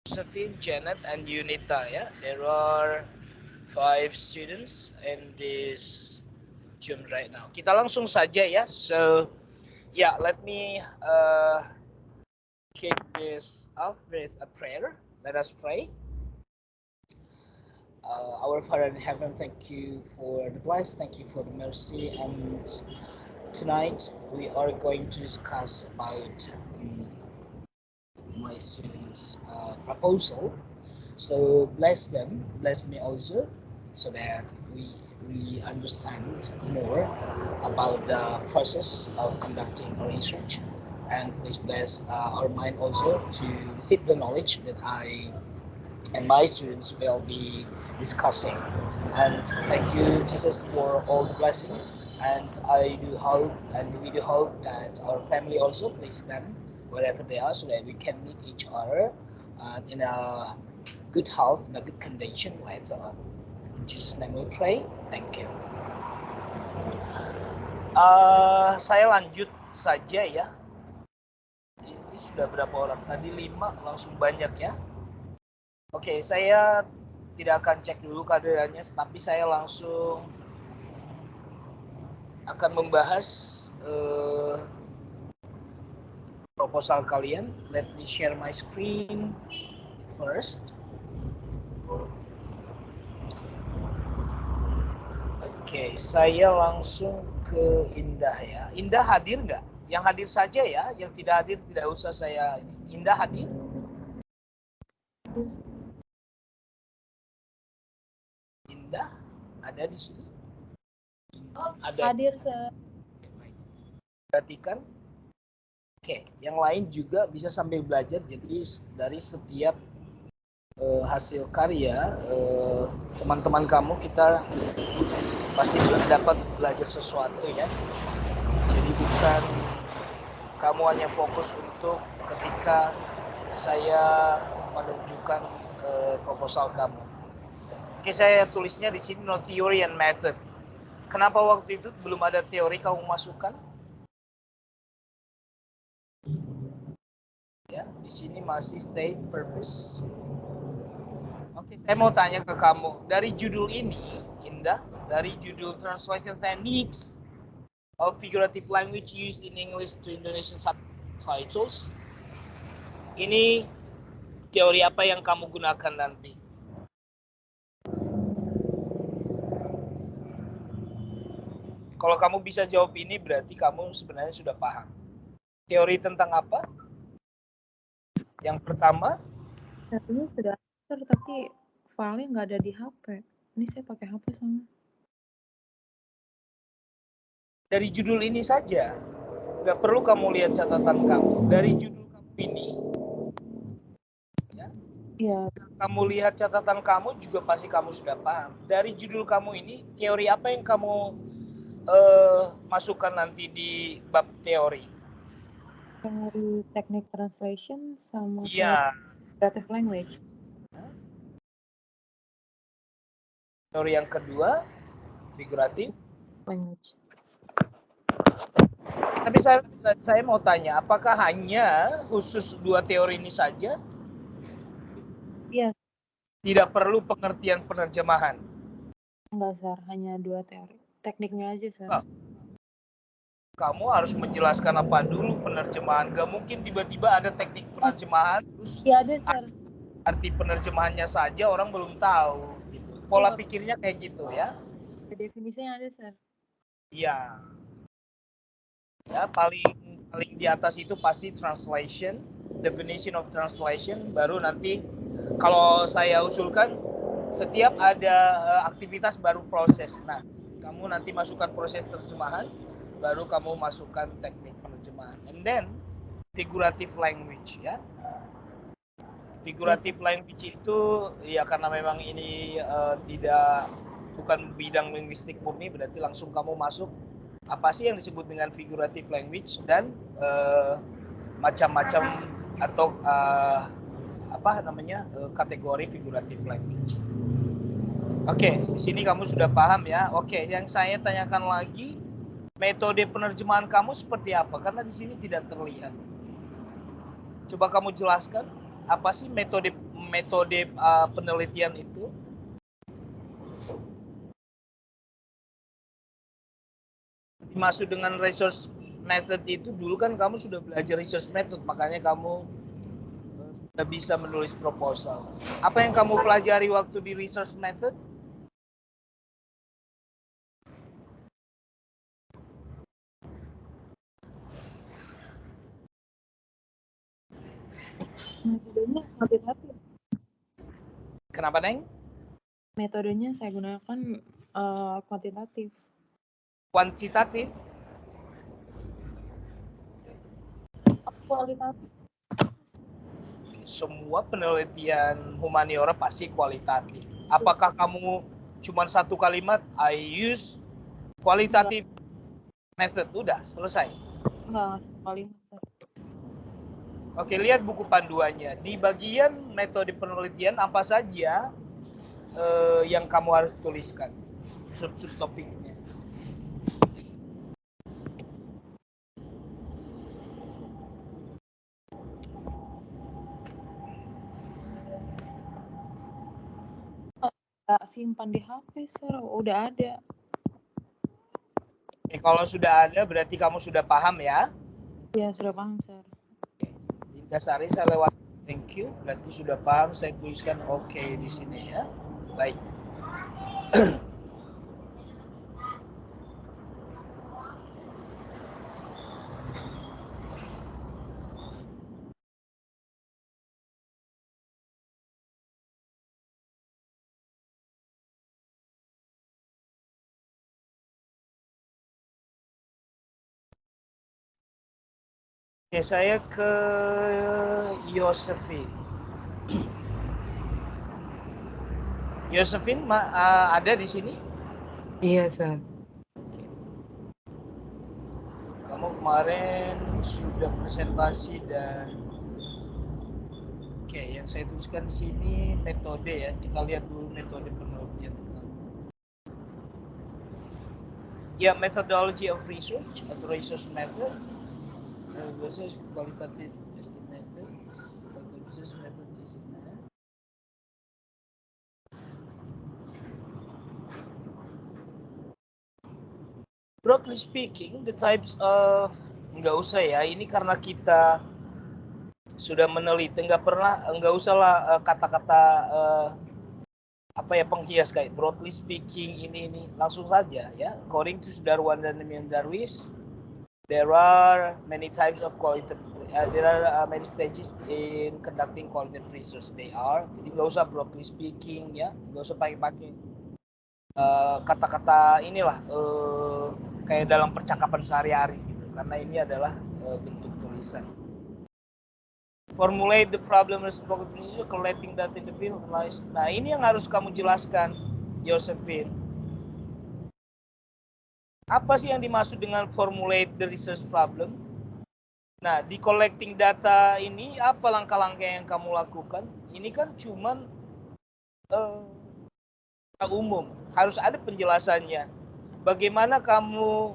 Josephine, Janet, and Unita. Yeah, there are 5 students in this Zoom right now. Kita langsung saja ya. So, yeah, let me kick this off with a prayer. Let us pray. Our Father in heaven, thank you for the bless, thank you for the mercy, and tonight we are going to discuss about my students' proposal. So bless them, bless me also, so that we understand more about the process of conducting our research, and please bless our mind also to receive the knowledge that I and my students will be discussing. And thank you, Jesus, for all the blessing. And I do hope, and we do hope that our family also please them wherever they are, so that we can meet each other in a good health, in a good condition later on. In Jesus' name we pray. Thank you. Saya lanjut saja ya. Ini sudah berapa orang? Tadi 5, langsung banyak ya. Oke, saya tidak akan cek dulu keadaannya, tapi saya langsung akan membahas proposal kalian. Let me share my screen first. Oke, saya langsung ke Indah ya. Indah hadir nggak? Yang hadir saja ya, yang tidak hadir tidak usah saya. Indah hadir? Indah ada di sini? Ada. Hadir, Sir. Perhatikan. Oke, yang lain juga bisa sambil belajar. Jadi dari setiap hasil karya teman-teman kamu, kita pasti dapat belajar sesuatu ya. Jadi bukan kamu hanya fokus untuk ketika saya menunjukkan proposal kamu. Oke, saya tulisnya di sini no theory and method. Kenapa waktu itu belum ada teori kamu masukkan? Ya, di sini masih state purpose. Oke, saya mau tanya ke kamu. Dari judul ini, Indah, dari judul Translation Techniques of Figurative Language Used in English to Indonesian Subtitles, ini teori apa yang kamu gunakan nanti? Kalau kamu bisa jawab ini, berarti kamu sebenarnya sudah paham. Teori tentang apa? Yang pertama? Ini sudah Sir, tapi filenya nggak ada di HP. Ini saya pakai HP soalnya. Dari judul ini saja. Nggak perlu kamu lihat catatan kamu. Dari judul kamu ini, ya, Iya. kamu lihat catatan kamu juga pasti kamu sudah paham. Dari judul kamu ini, teori apa yang kamu masukkan nanti di bab teori? Teori teknik translation sama Iya. figurative language. Teori yang kedua, figurative Language. Tapi saya mau tanya, apakah hanya khusus 2 teori ini saja? Iya. Tidak perlu pengertian penerjemahan? Enggak, Sir. Hanya 2 teori. Tekniknya aja, Sir. Oh. Kamu harus menjelaskan apa dulu penerjemahan. Gak mungkin tiba-tiba ada teknik penerjemahan, terus Iya ada, Sir. arti penerjemahannya saja orang belum tahu. Gitu. Pola pikirnya kayak gitu ya. Definisinya ada, Sir. Iya. Ya, paling di atas itu pasti translation, definition of translation, baru nanti kalau saya usulkan setiap ada aktivitas baru proses. Nah, kamu nanti masukkan proses terjemahan, baru kamu masukkan teknik penerjemahan. And then figurative language ya. Figurative language itu ya karena memang ini bukan bidang linguistik murni, berarti langsung kamu masuk apa sih yang disebut dengan figurative language dan macam-macam atau kategori figurative language. Oke, di sini kamu sudah paham ya. Oke, yang saya tanyakan lagi, metode penerjemahan kamu seperti apa? Karena di sini tidak terlihat. Coba kamu jelaskan apa sih metode metode penelitian itu? Dimaksud dengan research method itu, dulu kan kamu sudah belajar research method, makanya kamu sudah bisa menulis proposal. Apa yang kamu pelajari waktu di research method? Metodenya kuantitatif. Kenapa, Neng? Metodenya saya gunakan kuantitatif. Kuantitatif? Kualitatif. Semua penelitian humaniora pasti kualitatif. Apakah kamu cuma satu kalimat, I use qualitative method, udah selesai? Enggak, kalimat. Oke, lihat buku panduannya. Di bagian metode penelitian apa saja yang kamu harus tuliskan, sub-sub topiknya. Simpan di HP, Sir. Udah ada. Oke, kalau sudah ada berarti kamu sudah paham ya? Ya, sudah paham, Sir. Dasari saya lewat thank you, berarti sudah paham. Saya tuliskan oke di sini ya. Baik. Oke, saya ke Josephine. Josephine ada di sini? Iya, Sir. Kamu kemarin sudah presentasi dan oke, yang saya tuliskan di sini metode ya. Kita lihat dulu metode penelitian. Ya, methodology of research atau research method. Research qualitative methods. Research method di sini. Broadly speaking, the types of, nggak usah ya, ini karena kita sudah meneliti, nggak usah lah kata-kata apa ya penghias kayak broadly speaking ini langsung saja ya. According to Sudarwan dan Darwis, there are many types of qualitative, there are many stages in conducting qualitative research. They are, jadi nggak usah broadly speaking ya, nggak usah pakai kata-kata inilah kayak dalam percakapan sehari-hari gitu, karena ini adalah bentuk tulisan. Formulate the problem as collecting data in the field. Nah, ini yang harus kamu jelaskan, Josephine. Apa sih yang dimaksud dengan formulate the research problem? Nah, di collecting data ini apa langkah-langkah yang kamu lakukan? Ini kan cuman umum, harus ada penjelasannya. Bagaimana kamu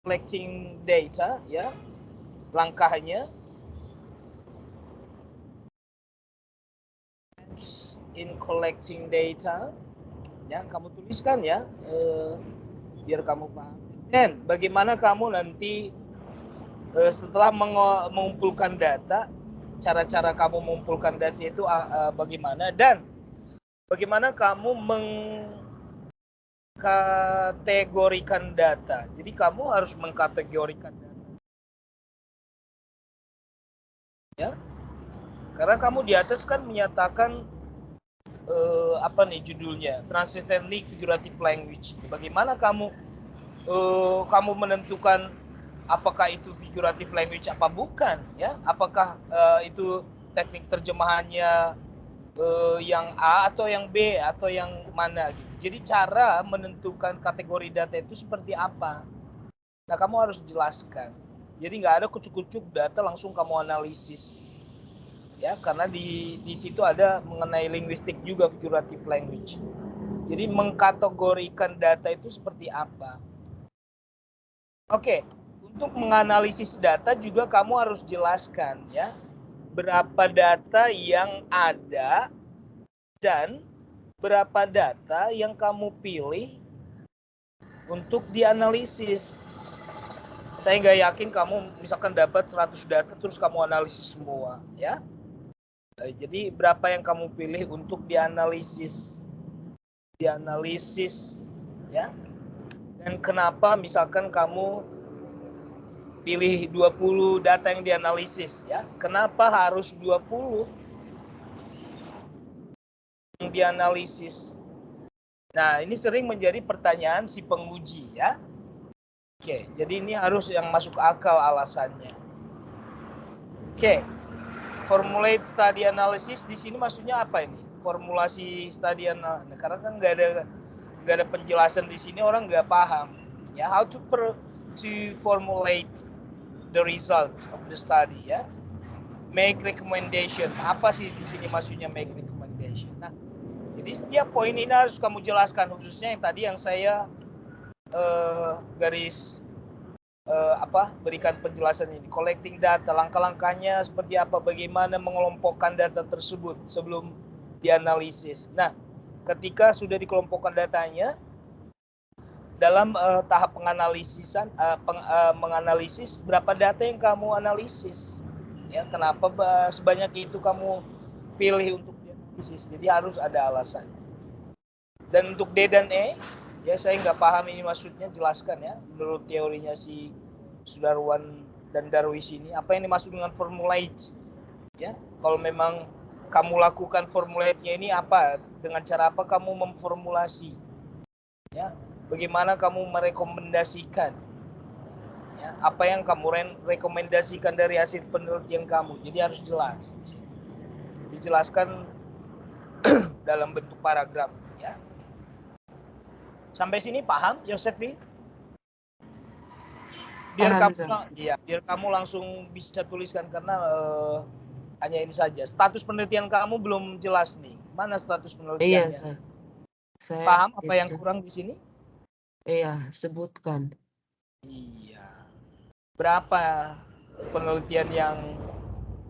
collecting data ya, langkahnya. In collecting data ya, kamu tuliskan ya biar kamu paham. Dan bagaimana kamu nanti setelah mengumpulkan data, cara-cara kamu mengumpulkan data itu bagaimana, dan bagaimana kamu mengkategorikan data. Jadi kamu harus mengkategorikan data ya, karena kamu di atas kan menyatakan apa nih judulnya, transistently figurative language. Bagaimana kamu menentukan apakah itu figurative language apa bukan ya, apakah itu teknik terjemahannya yang A atau yang B atau yang mana gitu. Jadi cara menentukan kategori data itu seperti apa, nah kamu harus jelaskan. Jadi nggak ada kucuk-kucuk data langsung kamu analisis ya, karena di situ ada mengenai linguistik juga, figurative language. Jadi mengkategorikan data itu seperti apa. Oke, untuk menganalisis data juga kamu harus jelaskan ya. berapa data yang ada dan berapa data yang kamu pilih untuk dianalisis. Saya nggak yakin kamu misalkan dapat 100 data terus kamu analisis semua, ya. Jadi berapa yang kamu pilih untuk dianalisis, ya. Dan kenapa misalkan kamu pilih 20 data yang dianalisis, ya. Kenapa harus 20 yang dianalisis? Nah, ini sering menjadi pertanyaan si penguji, ya. Oke, jadi ini harus yang masuk akal alasannya. Oke, formulate study analysis di sini maksudnya apa ini? Formulasi study analysis, karena kan nggak ada penjelasan di sini, orang nggak paham. Ya, how to formulate the result of the study, ya. Make recommendation. Apa sih di sini maksudnya make recommendation? Nah, jadi setiap poin ini harus kamu jelaskan, khususnya yang tadi yang saya berikan penjelasan ini. Collecting data, langkah-langkahnya seperti apa, bagaimana mengelompokkan data tersebut sebelum dianalisis. Nah, ketika sudah dikelompokkan datanya, dalam tahap penganalisisan, menganalisis berapa data yang kamu analisis, ya. Kenapa sebanyak itu kamu pilih untuk dianalisis? Jadi harus ada alasan. Dan untuk D dan E, ya saya nggak paham ini maksudnya, jelaskan ya. Menurut teorinya si Sudarwan dan Darwis ini, apa yang dimaksud dengan formulate? Ya, kalau memang kamu lakukan formulate-nya ini apa? Dengan cara apa kamu memformulasi? Ya, bagaimana kamu merekomendasikan? Ya, apa yang kamu rekomendasikan dari hasil penelitian kamu? Jadi harus jelas. Dijelaskan dalam bentuk paragraf, ya. Sampai sini paham, Yosefi? Biar kamu langsung bisa tuliskan, karena hanya ini saja. Status penelitian kamu belum jelas nih. Mana status penelitiannya? Iya, saya paham apa yang kurang di sini? Iya, sebutkan. Iya. Berapa penelitian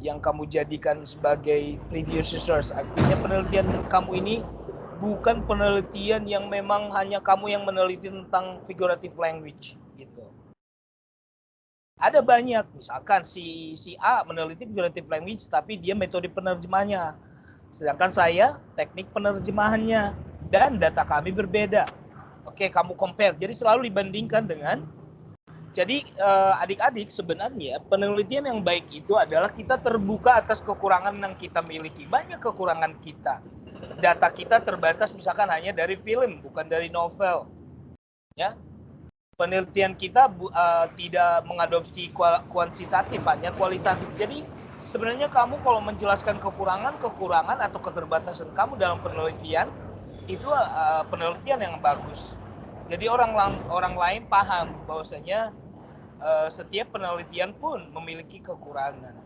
yang kamu jadikan sebagai previous research? Artinya penelitian kamu ini bukan penelitian yang memang hanya kamu yang meneliti tentang figurative language, gitu. Ada banyak, misalkan si A meneliti figurative language, tapi dia metode penerjemahnya. Sedangkan saya teknik penerjemahannya, dan data kami berbeda. Oke, kamu compare. Jadi selalu dibandingkan dengan. Jadi adik-adik, sebenarnya penelitian yang baik itu adalah kita terbuka atas kekurangan yang kita miliki. Banyak kekurangan kita. Data kita terbatas misalkan hanya dari film, bukan dari novel. Ya. Penelitian kita tidak mengadopsi kuantitatif, hanya kualitatif. Jadi sebenarnya kamu kalau menjelaskan kekurangan atau keterbatasan kamu dalam penelitian, itu penelitian yang bagus. Jadi orang lain paham bahwasanya setiap penelitian pun memiliki kekurangan,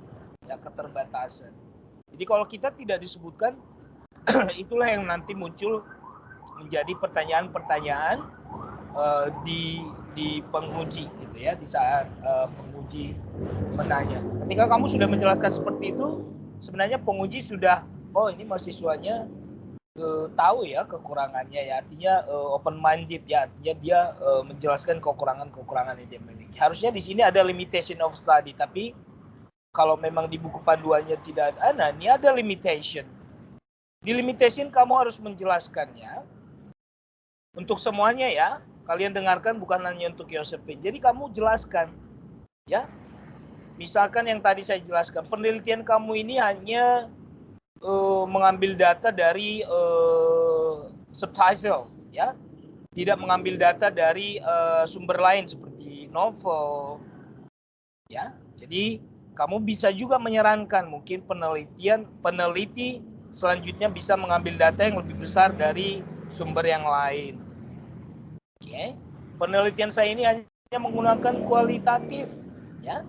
ya, keterbatasan. Jadi kalau kita tidak disebutkan, itulah yang nanti muncul menjadi pertanyaan-pertanyaan di penguji, gitu ya, di saat penguji menanya. Ketika kamu sudah menjelaskan seperti itu, sebenarnya penguji sudah, oh ini mahasiswanya tahu ya kekurangannya, ya, artinya open minded, ya, artinya dia menjelaskan kekurangan yang dia miliki. Harusnya di sini ada limitation of study, tapi kalau memang di buku panduannya tidak ada, nah ini ada limitation. Di limitation kamu harus menjelaskannya untuk semuanya, ya. Kalian dengarkan, bukan hanya untuk Yosephine. Jadi kamu jelaskan, ya. Misalkan yang tadi saya jelaskan, penelitian kamu ini hanya mengambil data dari subtitle, ya. Tidak mengambil data dari sumber lain seperti novel, ya. Jadi kamu bisa juga menyarankan mungkin peneliti selanjutnya bisa mengambil data yang lebih besar dari sumber yang lain. Oke, penelitian saya ini hanya menggunakan kualitatif, ya,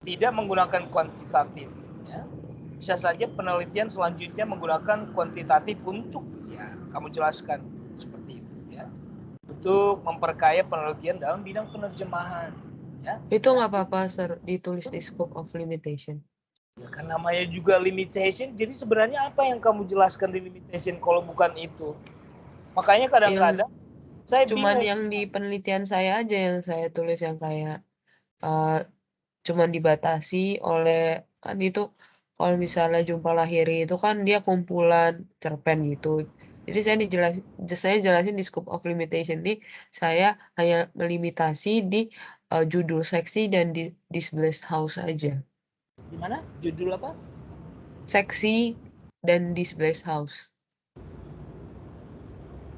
tidak menggunakan kuantitatif, ya. Bisa saja penelitian selanjutnya menggunakan kuantitatif untuk, ya, kamu jelaskan seperti itu, ya, untuk memperkaya penelitian dalam bidang penerjemahan, ya. Itu nggak apa-apa, Sir, ditulis di scope of limitation. Ya kan namanya juga limitation. Jadi sebenarnya apa yang kamu jelaskan di limitation kalau bukan itu? Makanya Yang kadang-kadang saya cuman bingung. yang di penelitian saya aja yang saya tulis yang kayak cuman dibatasi oleh kan itu kalau misalnya jumpa lahiri itu kan dia kumpulan cerpen gitu. Jadi saya jelasin di scope of limitation ini saya hanya melimitasi di judul seksi dan di displaced house aja. Di mana? Judul apa? Seksi dan displaced house.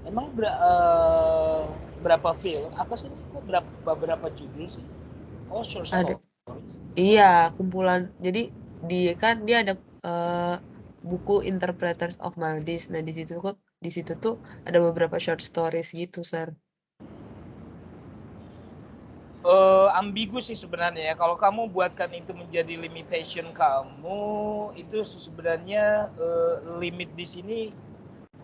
Emang berapa film? Apa sih? Kok berapa judul sih? Oh, short Ada story. iya, kumpulan. Jadi kan dia ada buku Interpreters of Maldives. Nah, di situ tuh ada beberapa short stories gitu, Sir. Ambigu sih sebenarnya ya. Kalau kamu buatkan itu menjadi limitation kamu, itu sebenarnya limit di sini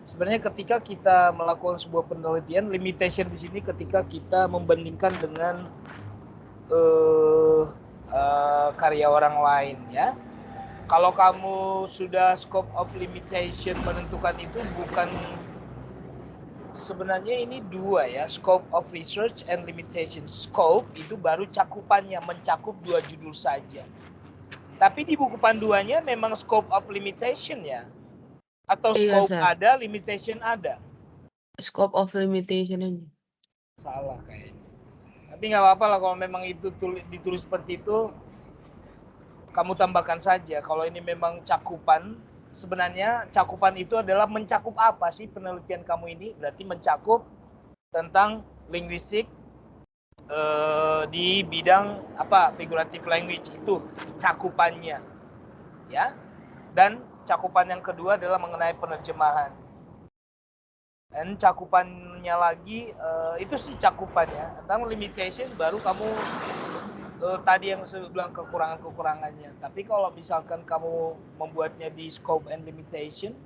sebenarnya ketika kita melakukan sebuah penelitian, limitation di sini ketika kita membandingkan dengan karya orang lain ya. Kalau kamu sudah scope of limitation menentukan itu bukan sebenarnya ini dua ya, scope of research and limitation. Scope itu baru cakupannya, mencakup 2 judul saja. Tapi di buku panduannya memang scope of limitation ya. Atau Iya, scope Sir. ada, limitation ada. Scope of limitation aja. Salah kayaknya. Tapi nggak apa-apa lah kalau memang itu ditulis seperti itu, kamu tambahkan saja. Kalau ini memang cakupan, sebenarnya cakupan itu adalah mencakup apa sih penelitian kamu ini? Berarti mencakup tentang linguistik di bidang apa figurative language itu cakupannya ya. Dan cakupan yang kedua adalah mengenai penerjemahan. Dan cakupannya lagi itu sih cakupannya. Tentang limitation baru kamu tadi yang saya bilang kekurangan-kekurangannya. Tapi kalau misalkan kamu membuatnya di scope and limitation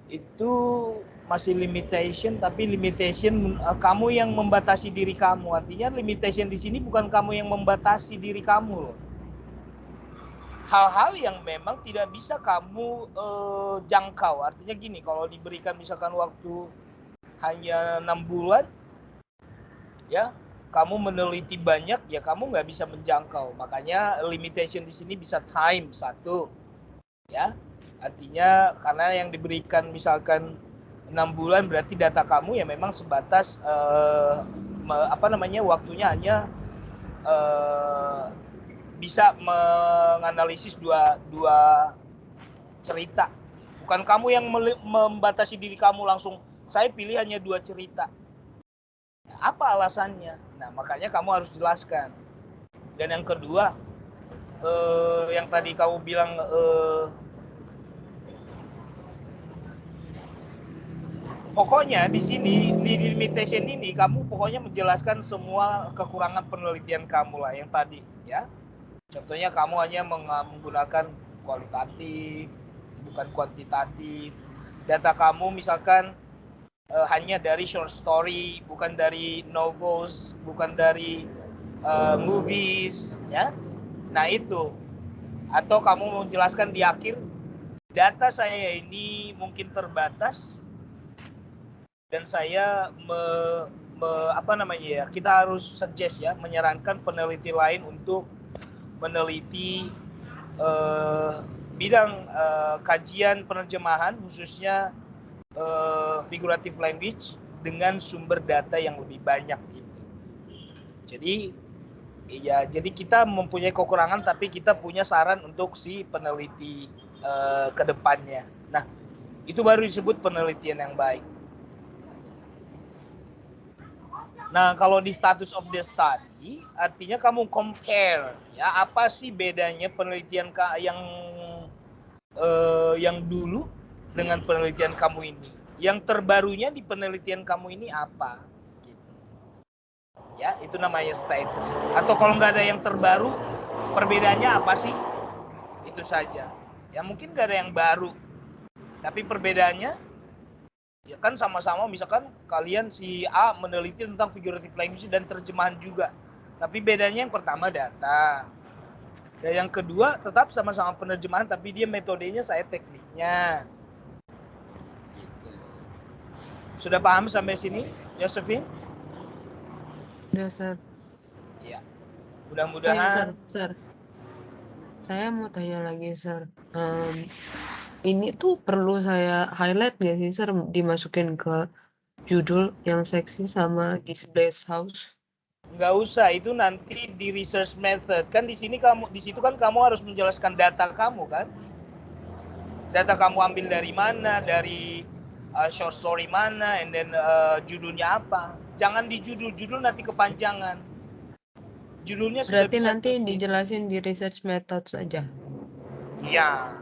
itu masih limitation, tapi limitation kamu yang membatasi diri kamu. Artinya limitation di sini bukan kamu yang membatasi diri kamu loh. Hal-hal yang memang tidak bisa kamu jangkau. Artinya gini, kalau diberikan misalkan waktu hanya 6 bulan, ya kamu meneliti banyak, ya kamu nggak bisa menjangkau. Makanya limitation di sini bisa time satu, ya. Artinya karena yang diberikan misalkan 6 bulan berarti data kamu ya memang sebatas waktunya hanya bisa menganalisis dua cerita. Bukan kamu yang membatasi diri kamu langsung saya pilih hanya 2 cerita. Apa alasannya? Nah, makanya kamu harus jelaskan. Dan yang kedua, yang tadi kamu bilang pokoknya di sini di limitation ini kamu pokoknya menjelaskan semua kekurangan penelitian kamu lah yang tadi ya. Contohnya kamu hanya menggunakan kualitatif bukan kuantitatif. Data kamu misalkan hanya dari short story, bukan dari novels, bukan dari movies ya. Nah itu. Atau kamu menjelaskan di akhir data saya ini mungkin terbatas dan saya kita harus suggest ya, menyarankan peneliti lain untuk meneliti bidang kajian penerjemahan khususnya figurative language dengan sumber data yang lebih banyak gitu. Jadi kita mempunyai kekurangan tapi kita punya saran untuk si peneliti ke depannya. Nah, itu baru disebut penelitian yang baik. Nah, kalau di status of the study, artinya kamu compare ya apa sih bedanya penelitian yang dulu dengan penelitian kamu ini. Yang terbarunya di penelitian kamu ini apa? Gitu. Ya, itu namanya status. Atau kalau nggak ada yang terbaru, perbedaannya apa sih? Itu saja. Ya mungkin nggak ada yang baru, tapi perbedaannya ya kan sama-sama misalkan kalian si A meneliti tentang figurative language dan terjemahan juga. Tapi bedanya yang pertama data. Dan yang kedua tetap sama-sama penerjemahan, tapi dia metodenya, saya tekniknya. Gitu. Sudah paham sampai sini, Josephine? Udah, Sir. Iya. Oke, Mudah-mudahan. Sir. Saya mau tanya lagi, Sir. Ini tuh perlu saya highlight nggak sih, Sir, dimasukin ke judul yang seksi sama Displaced House? Nggak usah, itu nanti di research method. Kan di situ kan kamu harus menjelaskan data kamu kan. Data kamu ambil dari mana, dari short story mana, and then judulnya apa. Jangan di judul nanti kepanjangan. Judulnya sudah Berarti bisa nanti dijelasin di research method saja. Iya.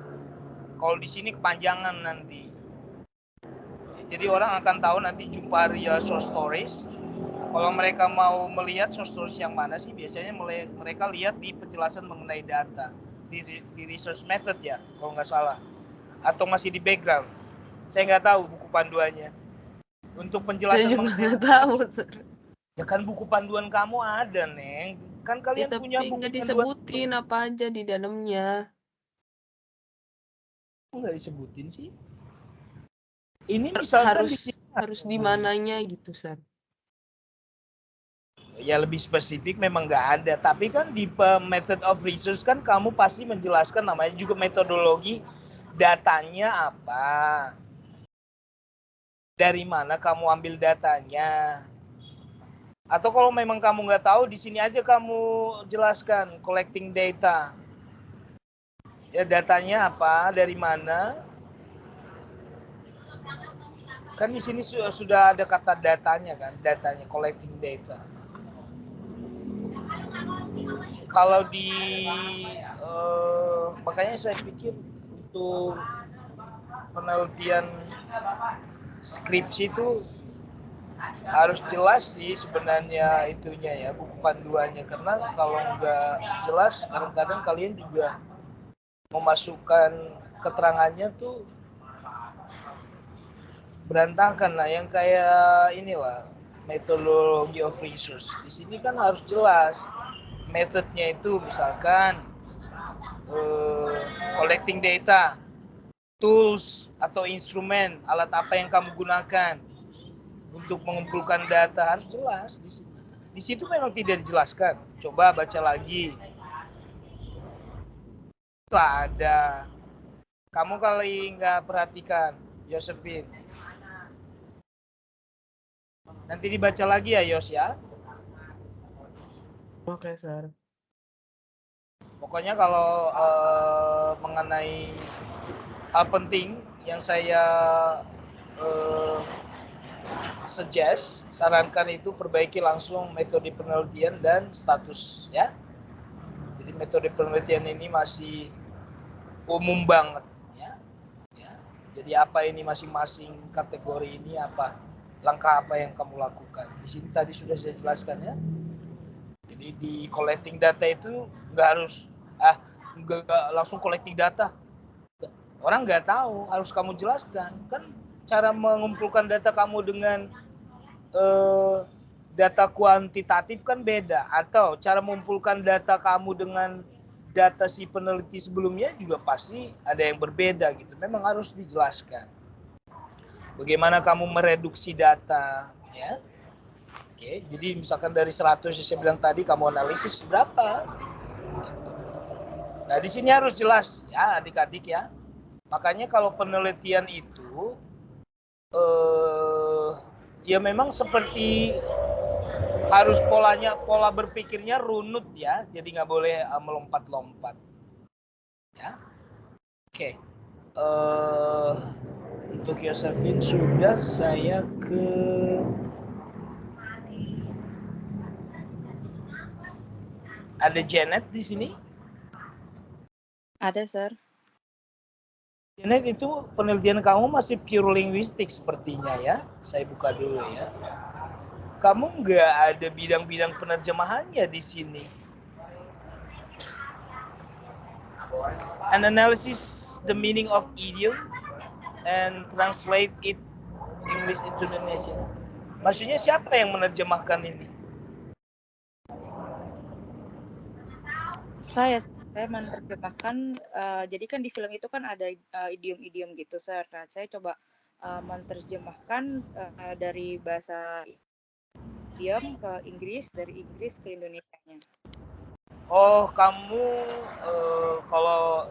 Kalau di sini kepanjangan nanti. Jadi orang akan tahu nanti jumpa real short stories. Kalau mereka mau melihat short stories yang mana sih, biasanya mereka lihat di penjelasan mengenai data. Di research method ya, kalau nggak salah. Atau masih di background. Saya nggak tahu buku panduannya. Untuk Saya penjelasan juga mengenai nggak tahu, Sir. ya kan buku panduan kamu ada, Neng. Kan Ya, kalian punya tapi buku nggak panduan. disebutin apa aja di dalamnya. Nggak disebutin sih. Ini misalkan Harus di mananya gitu, Sir. Ya lebih spesifik memang nggak ada. Tapi kan di method of research kan kamu pasti menjelaskan, namanya juga metodologi, datanya apa, dari mana kamu ambil datanya. Atau kalau memang kamu nggak tahu, di sini aja kamu jelaskan collecting data. Ya datanya apa, dari mana. Kan di sini sudah ada kata datanya kan, datanya collecting data. Kalau di makanya saya pikir untuk penelitian skripsi itu harus jelas sih sebenarnya itunya ya, buku panduannya, karena kalau nggak jelas kadang-kadang kalian juga memasukkan keterangannya tuh berantakan lah, yang kayak inilah methodology of research. Di sini kan harus jelas metodenya itu, misalkan collecting data, tools atau instrumen, alat apa yang kamu gunakan untuk mengumpulkan data, harus jelas. Di situ memang tidak dijelaskan. Coba baca lagi. Lah ada. Kamu kali nggak perhatikan, Josephine. Nanti dibaca lagi ya, Yos ya. Oke, Sir. Pokoknya kalau mengenai hal penting yang saya sarankan itu, perbaiki langsung metode penelitian dan status ya. Jadi metode penelitian ini masih umum banget ya. Jadi apa ini masing-masing kategori ini, apa langkah apa yang kamu lakukan. Di sini tadi sudah saya jelaskan ya. Jadi di collecting data itu nggak harus nggak langsung collecting data. Orang nggak tahu, harus kamu jelaskan. Kan cara mengumpulkan data kamu dengan data kuantitatif kan beda, atau cara mengumpulkan data kamu dengan data si peneliti sebelumnya juga pasti ada yang berbeda gitu. Memang harus dijelaskan bagaimana kamu mereduksi data ya. Oke, jadi misalkan dari 100 yang saya bilang tadi, kamu analisis berapa. Nah di sini harus jelas ya adik-adik ya. Makanya kalau penelitian itu ya memang seperti harus pola berpikirnya runut ya, jadi nggak boleh melompat-lompat ya. Oke. Untuk Josephine sudah, saya ke ada Janet di sini. Ada, Sir. Janet, itu penelitian kamu masih pure linguistik sepertinya ya. Saya buka dulu ya. Kamu nggak ada bidang-bidang penerjemahannya di sini. An analysis the meaning of idiom and translate it English into Indonesian. Maksudnya siapa yang menerjemahkan ini? Saya, saya menerjemahkan, jadi kan di film itu kan ada idiom-idiom gitu, Sir. Nah, saya coba menerjemahkan dari bahasa idiom ke Inggris, dari Inggris ke Indonesianya. Oh, kamu kalau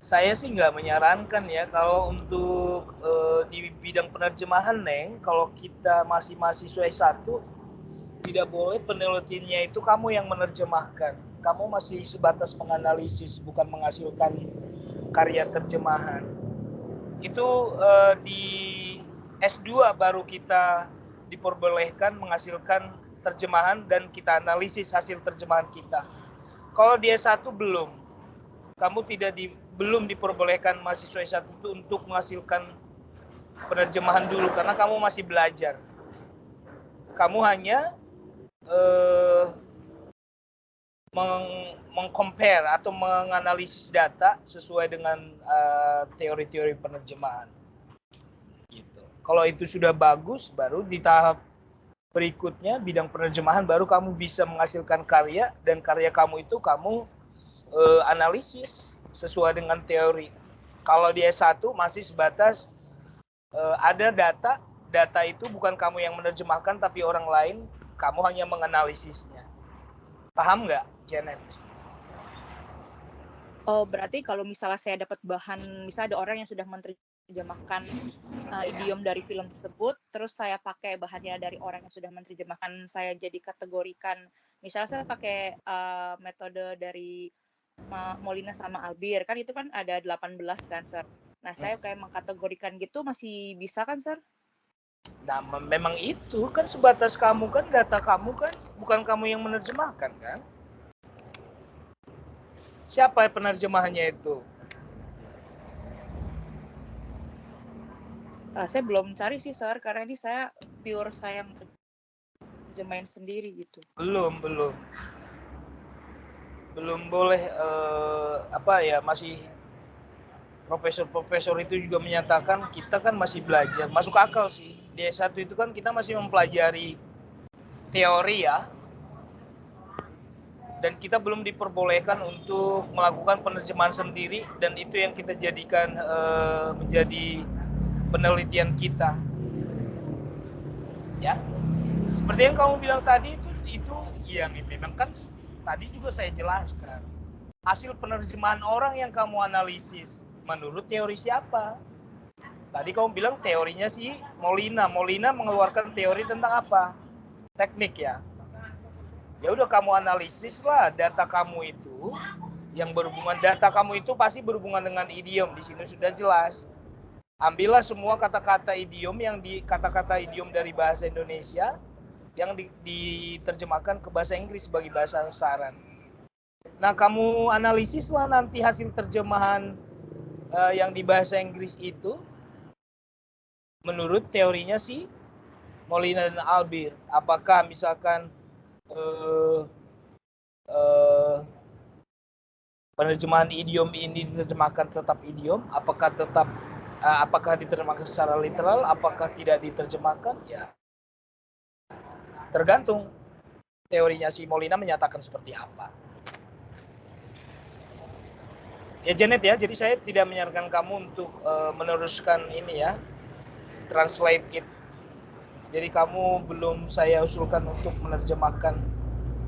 saya sih nggak menyarankan ya kalau untuk di bidang penerjemahan, Neng, kalau kita masih mahasiswa S1 tidak boleh penelitiannya itu kamu yang menerjemahkan. Kamu masih sebatas menganalisis, bukan menghasilkan karya terjemahan. Itu di S2 baru kita diperbolehkan menghasilkan terjemahan dan kita analisis hasil terjemahan kita. Kalau di S1 belum. Kamu belum diperbolehkan mahasiswa S1 itu untuk menghasilkan penerjemahan dulu karena kamu masih belajar. Kamu hanya mengcompare atau menganalisis data sesuai dengan teori-teori penerjemahan. Gitu. Kalau itu sudah bagus, baru di tahap berikutnya bidang penerjemahan baru kamu bisa menghasilkan karya dan karya kamu itu kamu analisis sesuai dengan teori. Kalau di S1 masih sebatas ada data itu bukan kamu yang menerjemahkan tapi orang lain, kamu hanya menganalisisnya. Paham nggak, Janet? Oh, berarti kalau misalnya saya dapat bahan, misalnya ada orang yang sudah menerjemahkan idiom dari film tersebut, terus saya pakai bahannya dari orang yang sudah menerjemahkan, saya jadi kategorikan, misalnya saya pakai metode dari Molina sama Albir, kan itu kan ada 18 kan, Sir. Nah, saya kayak mengkategorikan gitu masih bisa kan, Sir? Nah, memang itu kan sebatas kamu kan, data kamu kan, bukan kamu yang menerjemahkan kan? Siapa penerjemahannya itu? Saya belum cari sih, Sir, karena ini saya pure saya terjemahin sendiri gitu. Belum boleh masih profesor itu juga menyatakan kita kan masih belajar. Masuk akal sih. Di S1 itu kan kita masih mempelajari teori ya. Dan kita belum diperbolehkan untuk melakukan penerjemahan sendiri dan itu yang kita jadikan menjadi penelitian kita. Ya. Seperti yang kamu bilang tadi itu yang memang kan tadi juga saya jelaskan. Hasil penerjemahan orang yang kamu analisis menurut teori siapa? Tadi kamu bilang teorinya si Molina. Molina mengeluarkan teori tentang apa? Teknik ya. Ya udah kamu analisis lah data kamu itu yang berhubungan, data kamu itu pasti berhubungan dengan idiom, di sini sudah jelas. Ambillah semua kata-kata idiom kata-kata idiom dari bahasa Indonesia yang diterjemahkan ke bahasa Inggris sebagai bahasa sasaran. Nah, kamu analisislah nanti hasil terjemahan yang di bahasa Inggris itu menurut teorinya si Molina dan Albir. Apakah misalkan penerjemahan idiom ini diterjemahkan tetap idiom, apakah diterjemahkan secara literal, apakah tidak diterjemahkan, ya tergantung teorinya si Molina menyatakan seperti apa. Ya Janet ya, jadi saya tidak menyarankan kamu untuk meneruskan ini ya, translate it. Jadi kamu belum saya usulkan untuk menerjemahkan.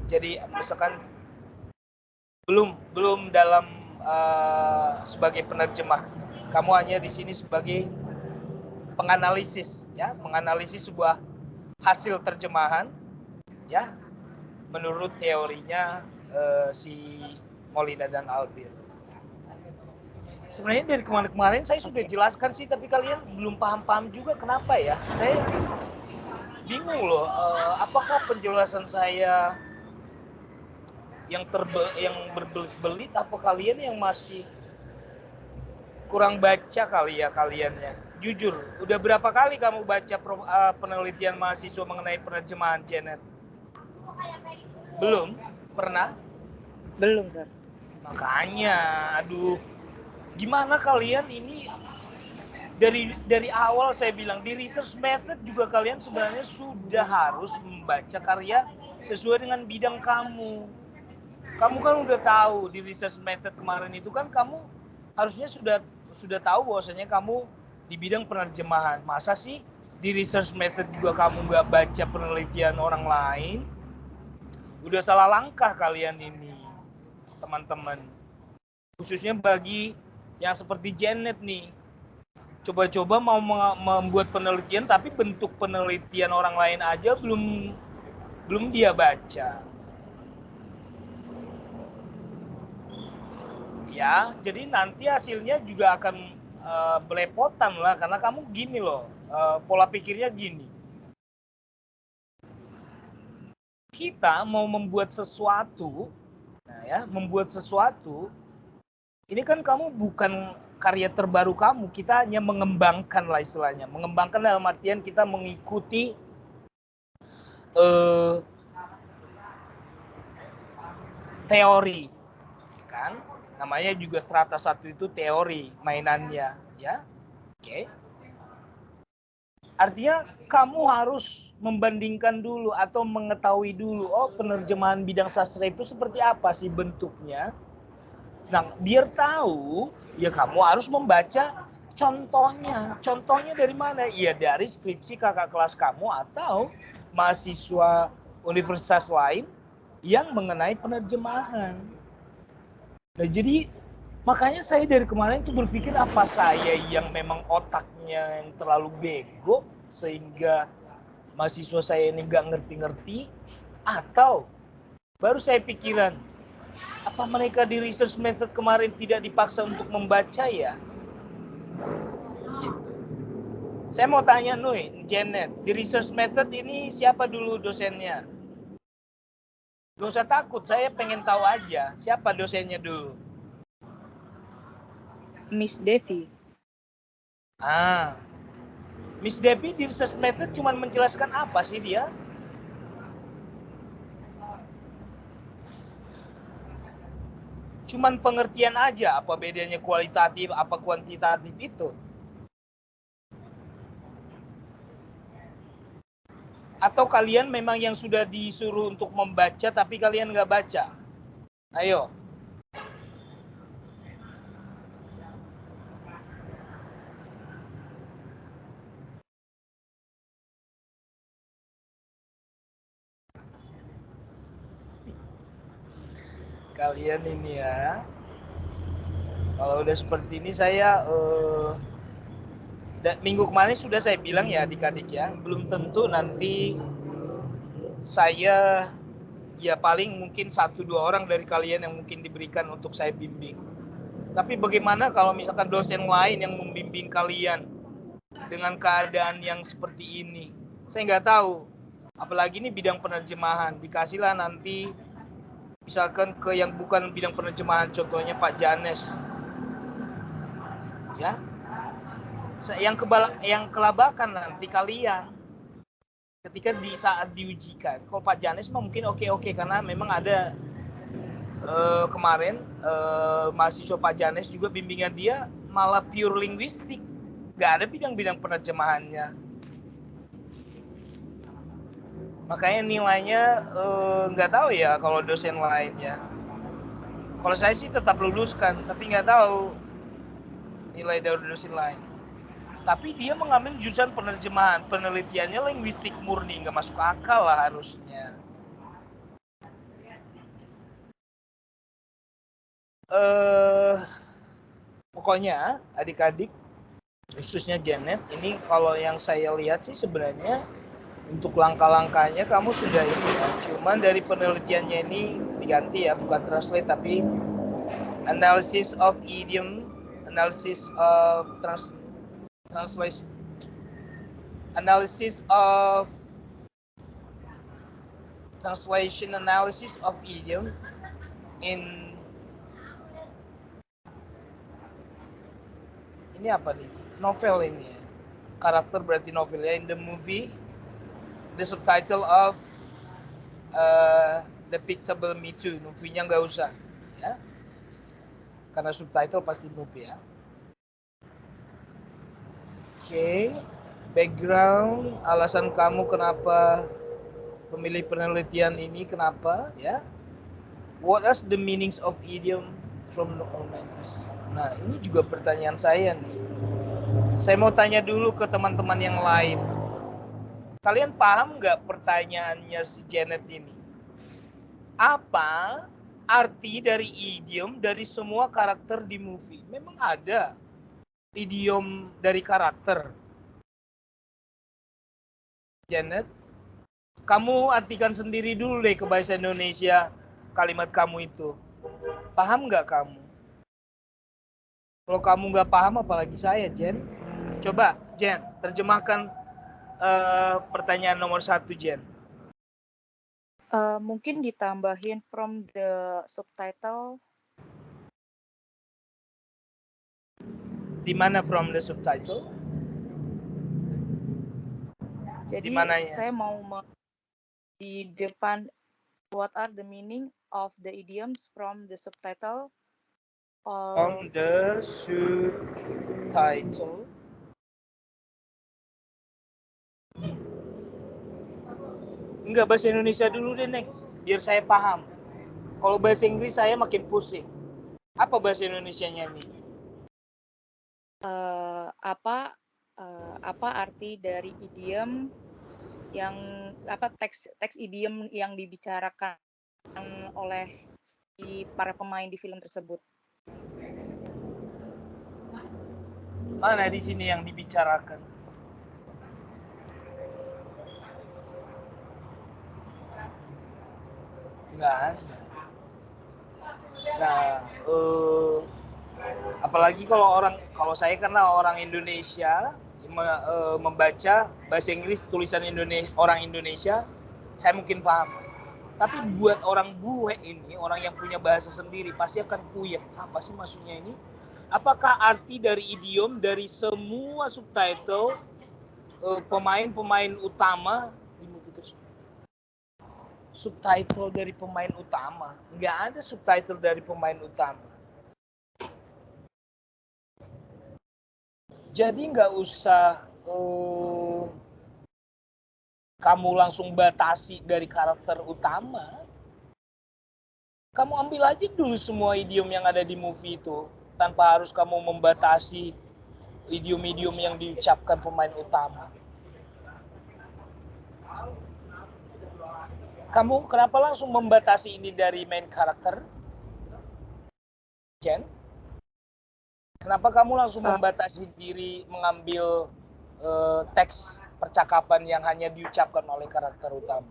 Jadi misalkan belum dalam sebagai penerjemah. Kamu hanya di sini sebagai penganalisis ya, menganalisis sebuah hasil terjemahan ya menurut teorinya si Molina dan Albir. Sebenarnya dari kemarin saya sudah jelaskan sih, tapi kalian belum paham juga kenapa ya? Saya bingung loh, apakah penjelasan saya yang berbelit, apa kalian yang masih kurang baca kali ya kaliannya? Jujur, udah berapa kali kamu baca penelitian mahasiswa mengenai penerjemahan, Janet? Belum? Pernah? Belum, Sir. Makanya, aduh, gimana kalian ini dari awal saya bilang di research method juga kalian sebenarnya sudah harus membaca karya sesuai dengan bidang kamu. Kamu kan udah tahu di research method kemarin itu kan kamu harusnya sudah tahu bahwasanya kamu di bidang penerjemahan. Masa sih di research method juga kamu nggak baca penelitian orang lain? Udah salah langkah kalian ini, teman-teman. Khususnya bagi yang seperti Janet nih. Coba-coba mau membuat penelitian tapi bentuk penelitian orang lain aja belum dia baca. Ya, jadi nanti hasilnya juga akan belepotan lah, karena kamu gini loh, pola pikirnya gini. Kita mau membuat sesuatu, membuat sesuatu, ini kan kamu bukan karya terbaru kamu, kita hanya mengembangkan lah istilahnya. Mengembangkan dalam artian kita mengikuti teori, kan? Namanya juga strata 1 itu teori mainannya, ya. Oke. Artinya kamu harus membandingkan dulu atau mengetahui dulu, oh penerjemahan bidang sastra itu seperti apa sih bentuknya. Nah, biar tahu, ya kamu harus membaca contohnya. Contohnya dari mana? Ya dari skripsi kakak kelas kamu atau mahasiswa universitas lain yang mengenai penerjemahan. Nah, jadi makanya saya dari kemarin tuh berpikir apa saya yang memang otaknya yang terlalu bego sehingga mahasiswa saya ini nggak ngerti-ngerti, atau baru saya pikiran apa mereka di research method kemarin tidak dipaksa untuk membaca ya? Gitu. Saya mau tanya Nui, Janet, di research method ini siapa dulu dosennya? Gak usah takut, saya pengen tahu aja siapa dosennya dulu. Miss Devi. Miss Devi di research method cuma menjelaskan apa sih dia? Cuman pengertian aja, apa bedanya kualitatif, apa kuantitatif itu. Atau kalian memang yang sudah disuruh untuk membaca tapi kalian nggak baca? Ayo. Kalian ini ya. Kalau udah seperti ini saya minggu kemarin sudah saya bilang ya adik-adik ya, belum tentu nanti saya ya paling mungkin 1-2 orang dari kalian yang mungkin diberikan untuk saya bimbing. Tapi bagaimana kalau misalkan dosen lain yang membimbing kalian dengan keadaan yang seperti ini? Saya nggak tahu. Apalagi ini bidang penerjemahan. Dikasihlah nanti misalkan ke yang bukan bidang penerjemahan, contohnya Pak Janes. Ya. Yang kelabakan nanti kalian ketika di saat diujikan. Kalau Pak Janes mungkin oke karena memang ada kemarin mahasiswa Pak Janes juga bimbingan dia malah pure linguistik, nggak ada bidang-bidang penerjemahannya. Makanya nilainya nggak tahu ya kalau dosen lainnya. Kalau saya sih tetap luluskan, tapi nggak tahu nilai dari dosen lain. Tapi dia mengambil jurusan penerjemahan, penelitiannya linguistik murni, nggak masuk akal lah harusnya. Pokoknya adik-adik, khususnya Janet, ini kalau yang saya lihat sih sebenarnya untuk langkah-langkahnya kamu sudah ini ya. Cuman dari penelitiannya ini diganti ya, bukan translate tapi analysis of idiom, analysis of translation, analysis of translation analysis of idiom in ini apa nih? Novel ini ya. Karakter berarti novel ya. In the movie, the subtitle of The Pictable Me Too. Movie-nya nggak usah ya. Karena subtitle pasti movie ya. Oke, background, alasan kamu kenapa memilih penelitian ini, kenapa ya? What is the meanings of idiom from local language? Nah, ini juga pertanyaan saya nih. Saya mau tanya dulu ke teman-teman yang lain. Kalian paham nggak pertanyaannya si Janet ini? Apa arti dari idiom dari semua karakter di movie? Memang ada idiom dari karakter. Janet, kamu artikan sendiri dulu deh ke bahasa Indonesia kalimat kamu itu. Paham nggak kamu? Kalau kamu nggak paham, apalagi saya, Jen. Coba, Jen, terjemahkan pertanyaan nomor 1, Jen. Mungkin ditambahin from the subtitle. Di mana from the subtitle? Jadi Di mananya? saya mau di depan what are the meaning of the idioms from the subtitle? From the subtitle. Enggak, bahasa Indonesia dulu deh, Nek. Biar saya paham. Kalau bahasa Inggris saya makin pusing. Apa bahasa Indonesianya nih? Apa arti dari idiom yang teks idiom yang dibicarakan oleh para pemain di film tersebut? Mana di sini yang dibicarakan? Enggak ada. Nah, apalagi kalau saya karena orang Indonesia membaca bahasa Inggris tulisan orang Indonesia, saya mungkin paham. Tapi buat orang bule ini, orang yang punya bahasa sendiri pasti akan puyeng. Apa sih maksudnya ini? Apakah arti dari idiom dari semua subtitle pemain-pemain utama di movie tersebut? Subtitle dari pemain utama? Nggak ada subtitle dari pemain utama. Jadi nggak usah kamu langsung batasi dari karakter utama. Kamu ambil aja dulu semua idiom yang ada di movie itu, tanpa harus kamu membatasi idiom-idiom yang diucapkan pemain utama. Kamu kenapa langsung membatasi ini dari main karakter? Jen? Kenapa kamu langsung membatasi diri mengambil teks percakapan yang hanya diucapkan oleh karakter utama?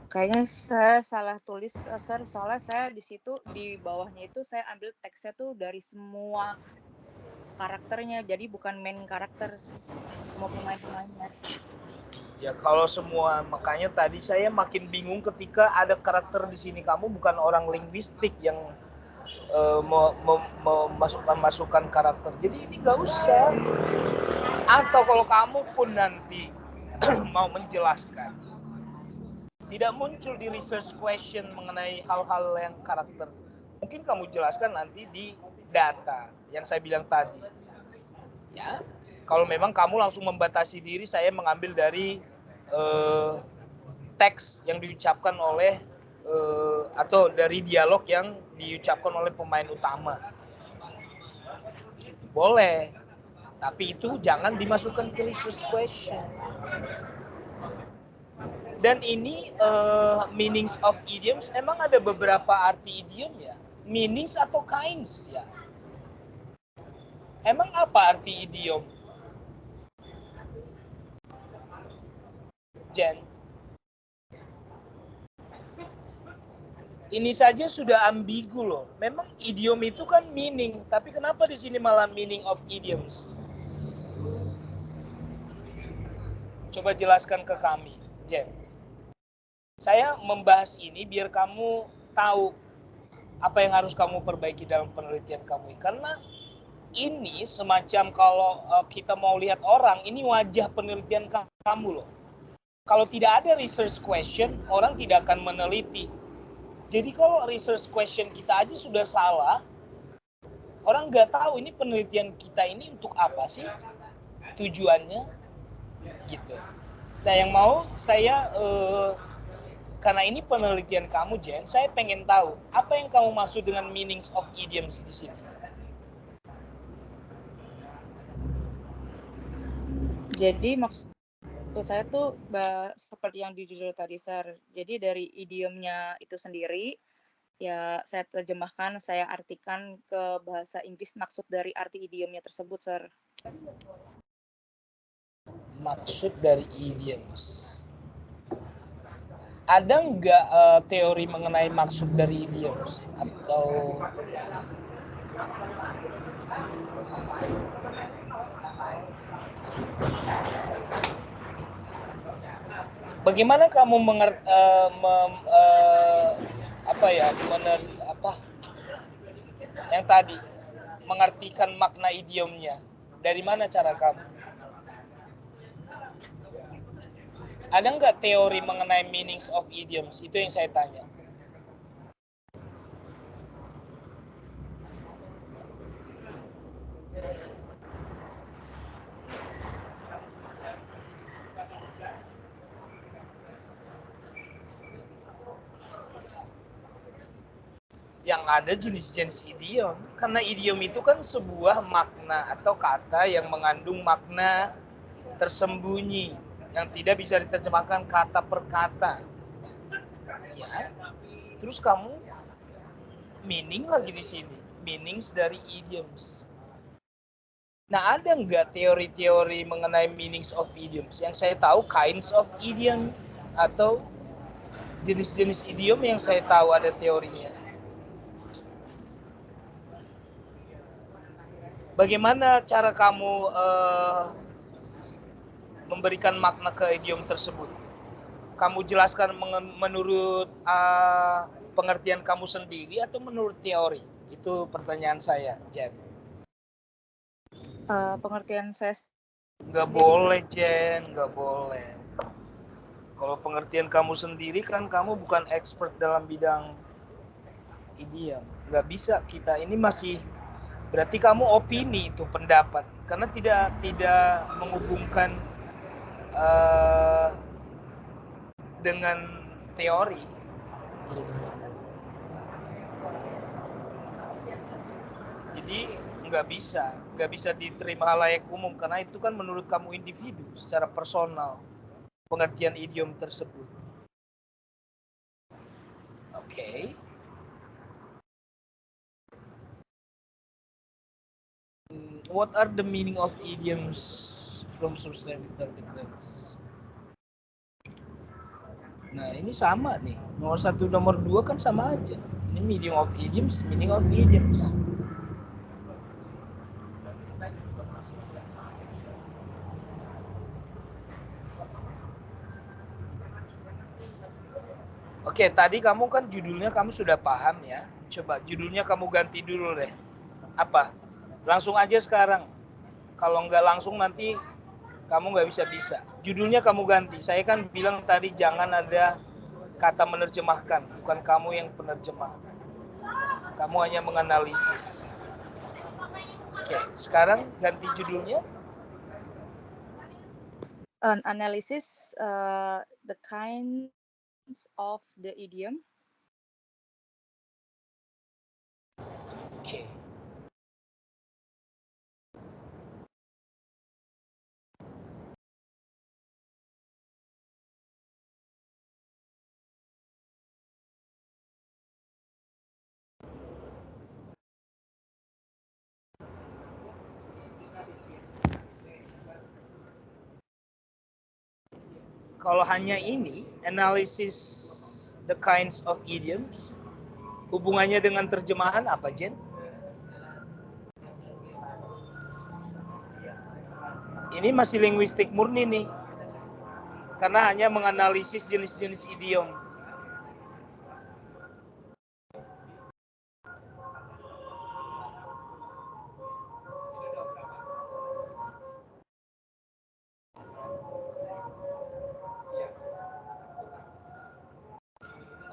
Kayaknya saya salah tulis, Sir. Soalnya saya di situ di bawahnya itu saya ambil teksnya tuh dari semua karakternya, jadi bukan main karakter, semua pemain-pemainnya. Ya kalau semua, makanya tadi saya makin bingung ketika ada karakter di sini. Kamu bukan orang linguistik yang memasukkan karakter. Jadi ini nggak usah. Atau kalau kamu pun nanti mau menjelaskan, tidak muncul di research question mengenai hal-hal yang karakter. Mungkin kamu jelaskan nanti di data yang saya bilang tadi. Ya, kalau memang kamu langsung membatasi diri, saya mengambil dari teks yang diucapkan oleh atau dari dialog yang diucapkan oleh pemain utama. Boleh, tapi itu jangan dimasukkan ke research question. Dan ini meanings of idioms, emang ada beberapa arti idiom ya? Meanings atau kinds ya? Emang apa arti idiom? Jen? Ini saja sudah ambigu loh. Memang idiom itu kan meaning, tapi kenapa di sini malah meaning of idioms? Coba jelaskan ke kami, Jen. Saya membahas ini biar kamu tahu apa yang harus kamu perbaiki dalam penelitian kamu. Karena ini semacam kalau kita mau lihat orang, ini wajah penelitian kamu loh. Kalau tidak ada research question, orang tidak akan meneliti. Jadi kalau research question kita aja sudah salah, orang nggak tahu ini penelitian kita ini untuk apa sih tujuannya, gitu. Nah yang mau saya karena ini penelitian kamu, Jen, saya pengen tahu apa yang kamu maksud dengan meanings of idioms di sini. Jadi maksud saya tuh seperti yang di judul tadi, Sir. Jadi dari idiomnya itu sendiri, ya saya terjemahkan, saya artikan ke bahasa Inggris maksud dari arti idiomnya tersebut, Sir. Maksud dari idioms. Ada nggak teori mengenai maksud dari idioms? Atau bagaimana kamu yang tadi mengartikan makna idiomnya? Dari mana cara kamu? Ada nggak teori mengenai meanings of idioms? Itu yang saya tanya. Yang ada jenis-jenis idiom. Karena idiom itu kan sebuah makna atau kata yang mengandung makna tersembunyi yang tidak bisa diterjemahkan kata per kata. Ya. Terus kamu meaning lagi di sini, meanings dari idioms. Nah, ada nggak teori-teori mengenai meanings of idioms? Yang saya tahu kinds of idiom atau jenis-jenis idiom yang saya tahu ada teorinya. Bagaimana cara kamu memberikan makna ke idiom tersebut? Kamu jelaskan menurut pengertian kamu sendiri atau menurut teori? Itu pertanyaan saya, Jen. Pengertian saya Nggak boleh, Jen, nggak boleh. Kalau pengertian kamu sendiri kan kamu bukan expert dalam bidang idiom. Nggak bisa, kita ini masih, berarti kamu opini itu pendapat, karena tidak menghubungkan dengan teori. Jadi nggak bisa diterima halayak umum karena itu kan menurut kamu individu secara personal pengertian idiom tersebut. Oke. What are the meaning of idioms from source language? Nah, ini sama nih. Nomor 1, nomor 2 kan sama aja. Ini meaning of idioms, meaning of idioms. Oke, tadi kamu kan judulnya kamu sudah paham ya. Coba judulnya kamu ganti dulu deh. Apa? Langsung aja sekarang. Kalau nggak langsung nanti kamu nggak bisa. Judulnya kamu ganti. Saya kan bilang tadi jangan ada kata menerjemahkan. Bukan kamu yang penerjemah. Kamu hanya menganalisis. Oke, sekarang ganti judulnya. An analysis the kinds of the idiom. Oke. Kalau hanya ini, analysis the kinds of idioms, hubungannya dengan terjemahan apa, Jen? Ini masih linguistik murni nih. Karena hanya menganalisis jenis-jenis idiom.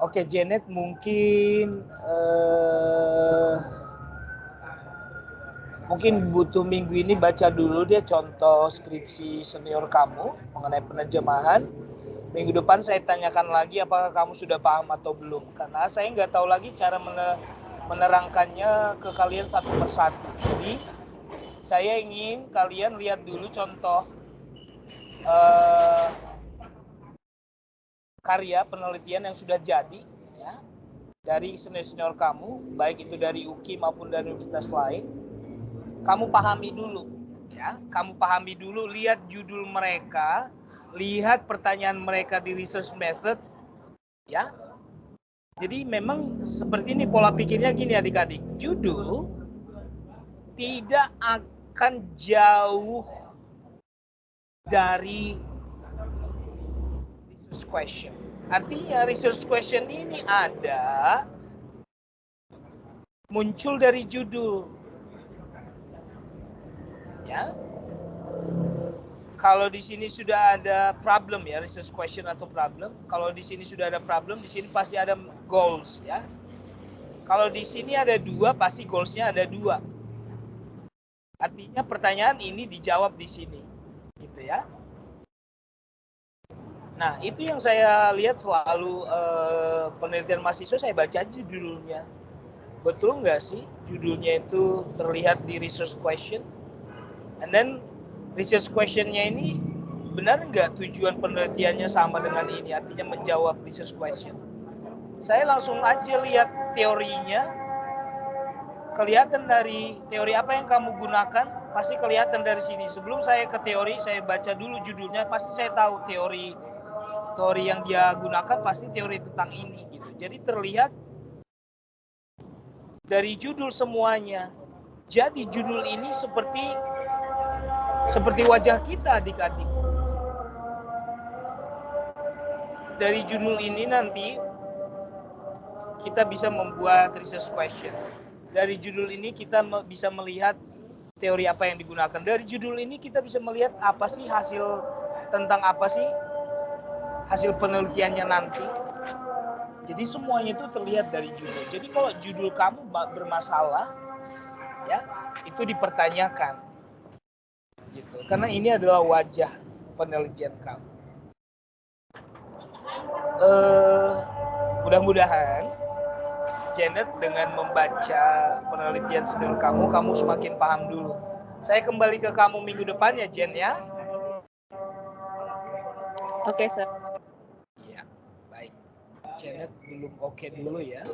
Oke, Janet, mungkin butuh minggu ini baca dulu dia contoh skripsi senior kamu mengenai penerjemahan. Minggu depan saya tanyakan lagi apakah kamu sudah paham atau belum. Karena saya nggak tahu lagi cara menerangkannya ke kalian satu persatu. Jadi saya ingin kalian lihat dulu contoh karya penelitian yang sudah jadi ya, dari senior-senior kamu, baik itu dari UKI maupun dari universitas lain. Kamu pahami dulu ya, kamu pahami dulu, lihat judul mereka, lihat pertanyaan mereka di research method ya. Jadi memang seperti ini pola pikirnya gini adik-adik, judul tidak akan jauh dari research question. Artinya research question ini ada muncul dari judul. Ya. Kalau di sini sudah ada problem ya, research question atau problem. Kalau di sini sudah ada problem, di sini pasti ada goals ya. Kalau di sini ada dua, pasti goalsnya ada dua. Artinya pertanyaan ini dijawab di sini, gitu ya. Nah, itu yang saya lihat selalu penelitian mahasiswa, saya baca aja judulnya. Betul nggak sih judulnya itu terlihat di research question? And then research questionnya ini benar nggak tujuan penelitiannya sama dengan ini, artinya menjawab research question. Saya langsung aja lihat teorinya, kelihatan dari teori apa yang kamu gunakan, pasti kelihatan dari sini. Sebelum saya ke teori, saya baca dulu judulnya, pasti saya tahu teori yang dia gunakan pasti teori tentang ini gitu. Jadi terlihat dari judul semuanya. Jadi judul ini seperti wajah kita adik-adik. Dari judul ini nanti kita bisa membuat research question. Dari judul ini kita bisa melihat teori apa yang digunakan. Dari judul ini kita bisa melihat apa sih tentang apa sih hasil penelitiannya nanti. Jadi semuanya itu terlihat dari judul. Jadi kalau judul kamu bermasalah, ya itu dipertanyakan, gitu. Karena ini adalah wajah penelitian kamu. Mudah-mudahan Janet dengan membaca penelitian senior kamu semakin paham dulu. Saya kembali ke kamu minggu depan ya, Jen ya. Oke, Sir. Iya, baik. Janet belum oke dulu ya.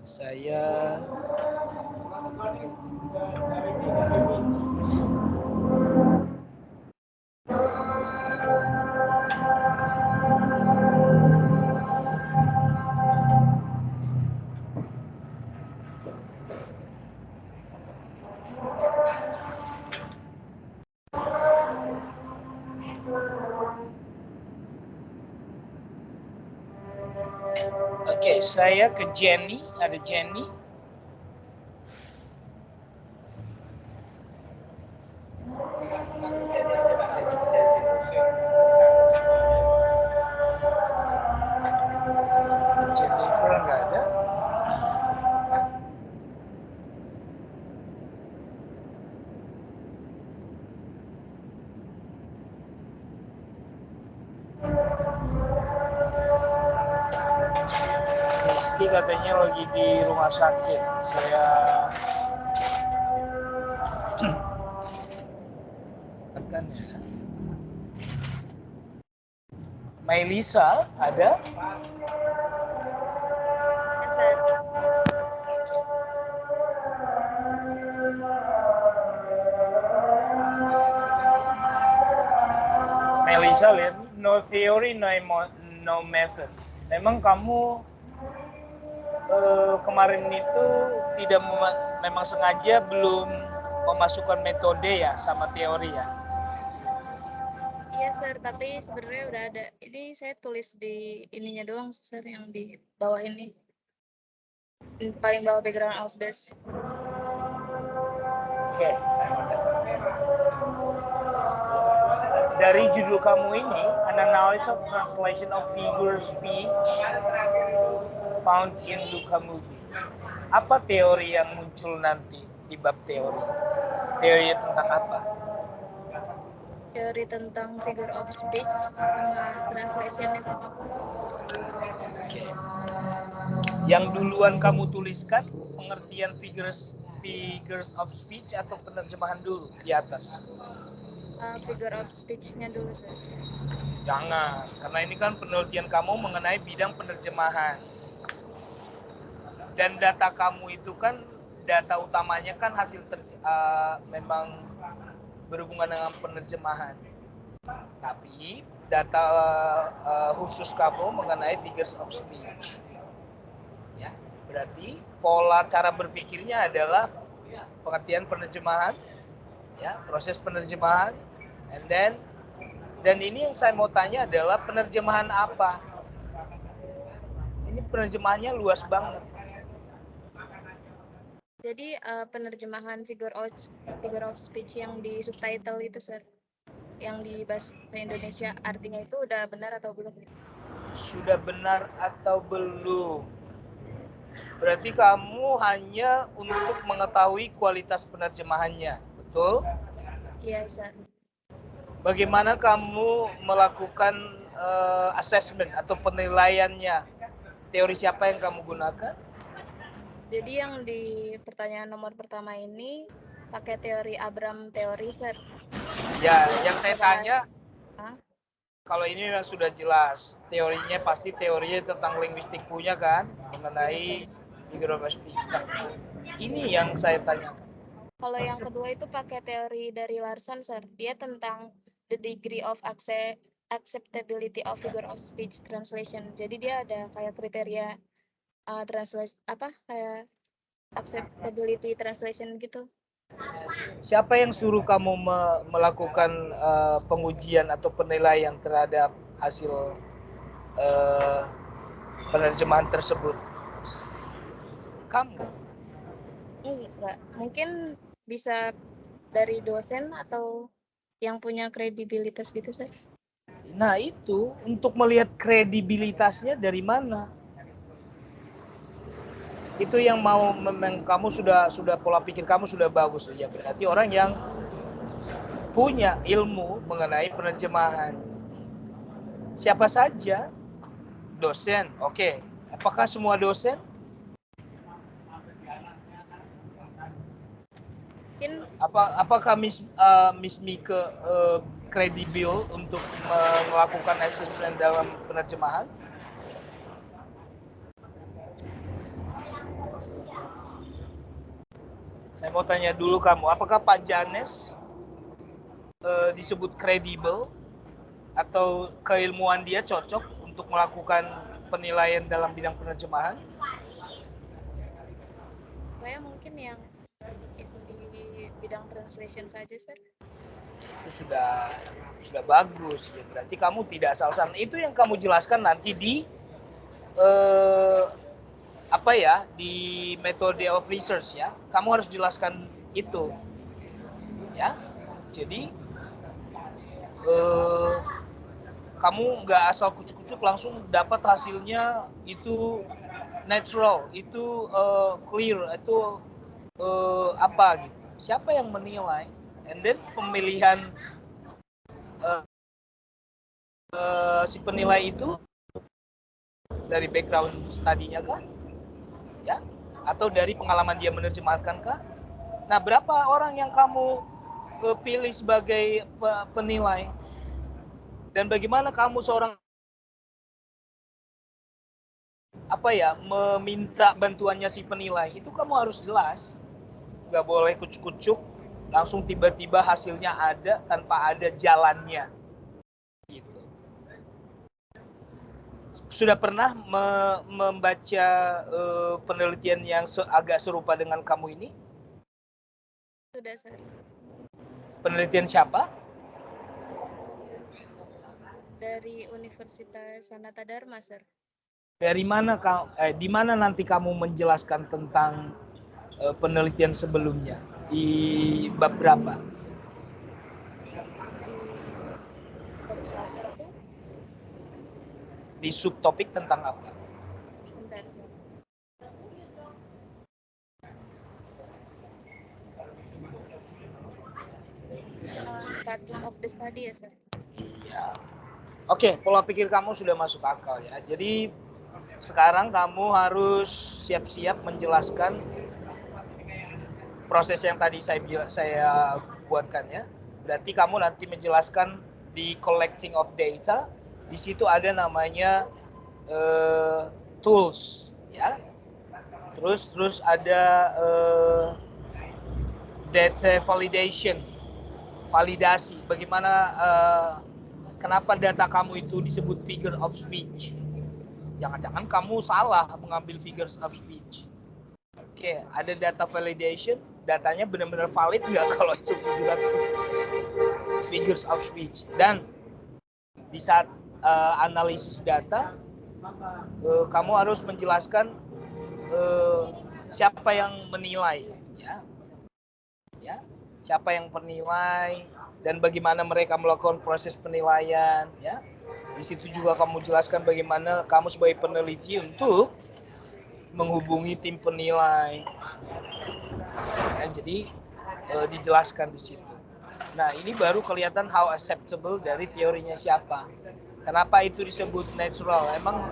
Saya saya ke Jenny, ada Jenny. Jennifer nggak ada. Rizky katanya lagi di rumah sakit. Saya akan ya. Mailisa ada? Melisa lihat, no theory, no method. Memang kamu kemarin itu tidak memang sengaja belum memasukkan metode ya sama teori ya? Iya, Sir, tapi sebenarnya udah ada. Ini saya tulis di ininya doang, Sir, yang di bawah ini. Paling bawah background outdesk. Oke. Dari judul kamu ini, an analysis of translation of figure speech found in Luca movie. Apa teori yang muncul nanti di bab teori? Teori tentang apa? teori tentang figure of speech sama translationnya sih. Oke. Yang duluan kamu tuliskan pengertian figures of speech atau penerjemahan dulu di atas? Figure of speech-nya dulu, sir. Jangan, karena ini kan penelitian kamu mengenai bidang penerjemahan. Dan data kamu itu kan, data utamanya kan hasil memang berhubungan dengan penerjemahan. Tapi data khusus kamu mengenai figures of speech. Ya, berarti pola cara berpikirnya adalah pengertian penerjemahan, ya, proses penerjemahan, dan ini yang saya mau tanya adalah penerjemahan apa? Ini penerjemahannya luas banget. Jadi penerjemahan figure of speech yang di subtitle itu, sir, yang di bahasa Indonesia artinya itu udah benar atau belum? Sudah benar atau belum? Berarti kamu hanya untuk mengetahui kualitas penerjemahannya, betul? Iya, sir. Bagaimana kamu melakukan assessment atau penilaiannya? Teori siapa yang kamu gunakan? Jadi yang di pertanyaan nomor pertama ini pakai teori Abram teori, sir. Ya, yang saya Ngebahas- tanya, Hah? kalau ini yang sudah jelas, teorinya pasti teorinya tentang linguistik punya kan, mengenai figure of speech. Nah, ini yang saya tanyakan. Kalau yang kedua itu pakai teori dari Larson, sir. Dia tentang the degree of acceptability of figure of speech translation. Jadi dia ada kayak kriteria translation kayak acceptability translation gitu. Siapa yang suruh kamu melakukan pengujian atau penilaian terhadap hasil penerjemahan tersebut? Kamu? Enggak, mungkin bisa dari dosen atau yang punya kredibilitas gitu, sir. Nah itu, untuk melihat kredibilitasnya dari mana? Itu yang mau memang kamu sudah pola pikir kamu sudah bagus ya, berarti orang yang punya ilmu mengenai penerjemahan. Siapa saja? Dosen, oke. Apakah semua dosen? Mungkin Apakah Miss Mike kredibel untuk melakukan assessment dalam penerjemahan? Saya mau tanya dulu kamu, apakah Pak Janes disebut kredibel atau keilmuan dia cocok untuk melakukan penilaian dalam bidang penerjemahan? saya mungkin yang di bidang translation saja, sir. Itu sudah bagus ya, berarti kamu tidak asal-asalan. Itu yang kamu jelaskan nanti di di metode of research ya. Kamu harus jelaskan itu ya. Jadi kamu nggak asal kucuk-kucuk langsung dapat hasilnya itu natural, itu clear, itu apa gitu. Siapa yang menilai? And then pemilihan si penilai itu dari background studinya kah? Ya? Atau dari pengalaman dia menerjemahkan kah? Nah, berapa orang yang kamu pilih sebagai penilai? Dan bagaimana kamu seorang meminta bantuannya si penilai? Itu kamu harus jelas. Nggak boleh kucuk-kucuk, langsung tiba-tiba hasilnya ada tanpa ada jalannya. Gitu. Sudah pernah membaca penelitian yang agak serupa dengan kamu ini? Sudah, sir. Penelitian siapa? Dari Universitas Sanata Dharma, sir. Dari mana di mana nanti kamu menjelaskan tentang penelitian sebelumnya? Di bab berapa? Di bab 1. Di subtopik tentang apa? Bentar, sir. status of the study ya, Sir. Iya. Oke, pola pikir kamu sudah masuk akal ya. Jadi sekarang kamu harus siap-siap menjelaskan proses yang tadi saya buatkan ya. Berarti kamu nanti menjelaskan di collecting of data. Di situ ada namanya tools ya. Terus ada data validation, validasi. Bagaimana kenapa data kamu itu disebut figure of speech? Jangan-jangan kamu salah mengambil figures of speech. Oke, ada data validation, datanya benar-benar valid nggak kalau itu figures of speech. Dan di saat analisis data, kamu harus menjelaskan siapa yang menilai, ya, siapa yang penilai dan bagaimana mereka melakukan proses penilaian, ya. Di situ juga kamu jelaskan bagaimana kamu sebagai peneliti untuk menghubungi tim penilai. Ya, jadi dijelaskan di situ. Nah, ini baru kelihatan how acceptable dari teorinya siapa. Kenapa itu disebut natural? Emang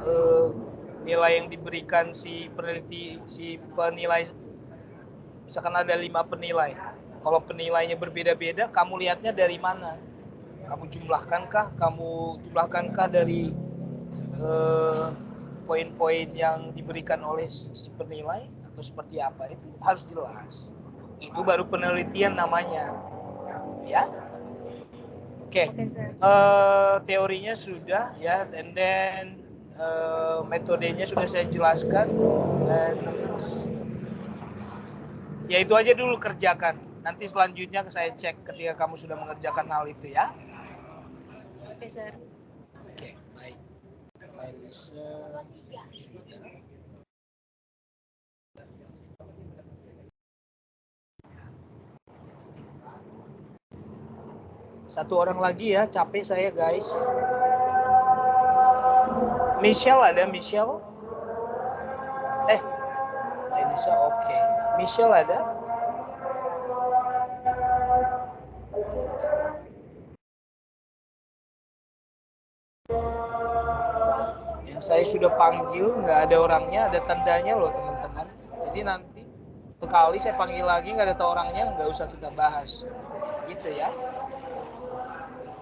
nilai yang diberikan si peneliti, si penilai, misalkan ada 5 penilai. Kalau penilainya berbeda-beda, kamu lihatnya dari mana? Kamu jumlahkankah dari poin-poin yang diberikan oleh si penilai atau seperti apa? Itu harus jelas. Itu baru penelitian namanya, ya. Oke. Teorinya sudah ya, and then metodenya sudah saya jelaskan, dan ya itu aja dulu kerjakan. Nanti selanjutnya saya cek ketika kamu sudah mengerjakan hal itu ya. Oke, Sir. Oke, baik. Satu orang lagi ya, capek saya guys. Michelle ada, Michelle? Elisa oke. Michelle ada? Yang saya sudah panggil nggak ada orangnya, ada tandanya loh teman-teman. Jadi nanti sekali saya panggil lagi nggak ada orangnya, nggak usah kita bahas. Gitu ya.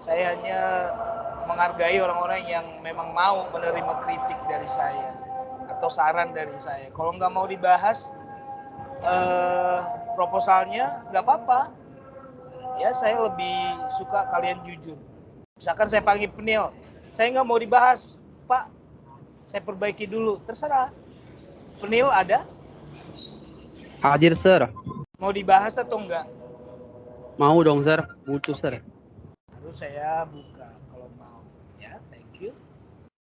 Saya hanya menghargai orang-orang yang memang mau menerima kritik dari saya atau saran dari saya. Kalau nggak mau dibahas proposalnya, nggak apa-apa. Ya, saya lebih suka kalian jujur. Misalkan saya panggil Penil, saya nggak mau dibahas, Pak. Saya perbaiki dulu, terserah. Penil ada? Hadir, Sir. Mau dibahas atau enggak? Mau dong, Sir. Butuh, Sir. Lalu saya buka kalau mau. Ya, thank you.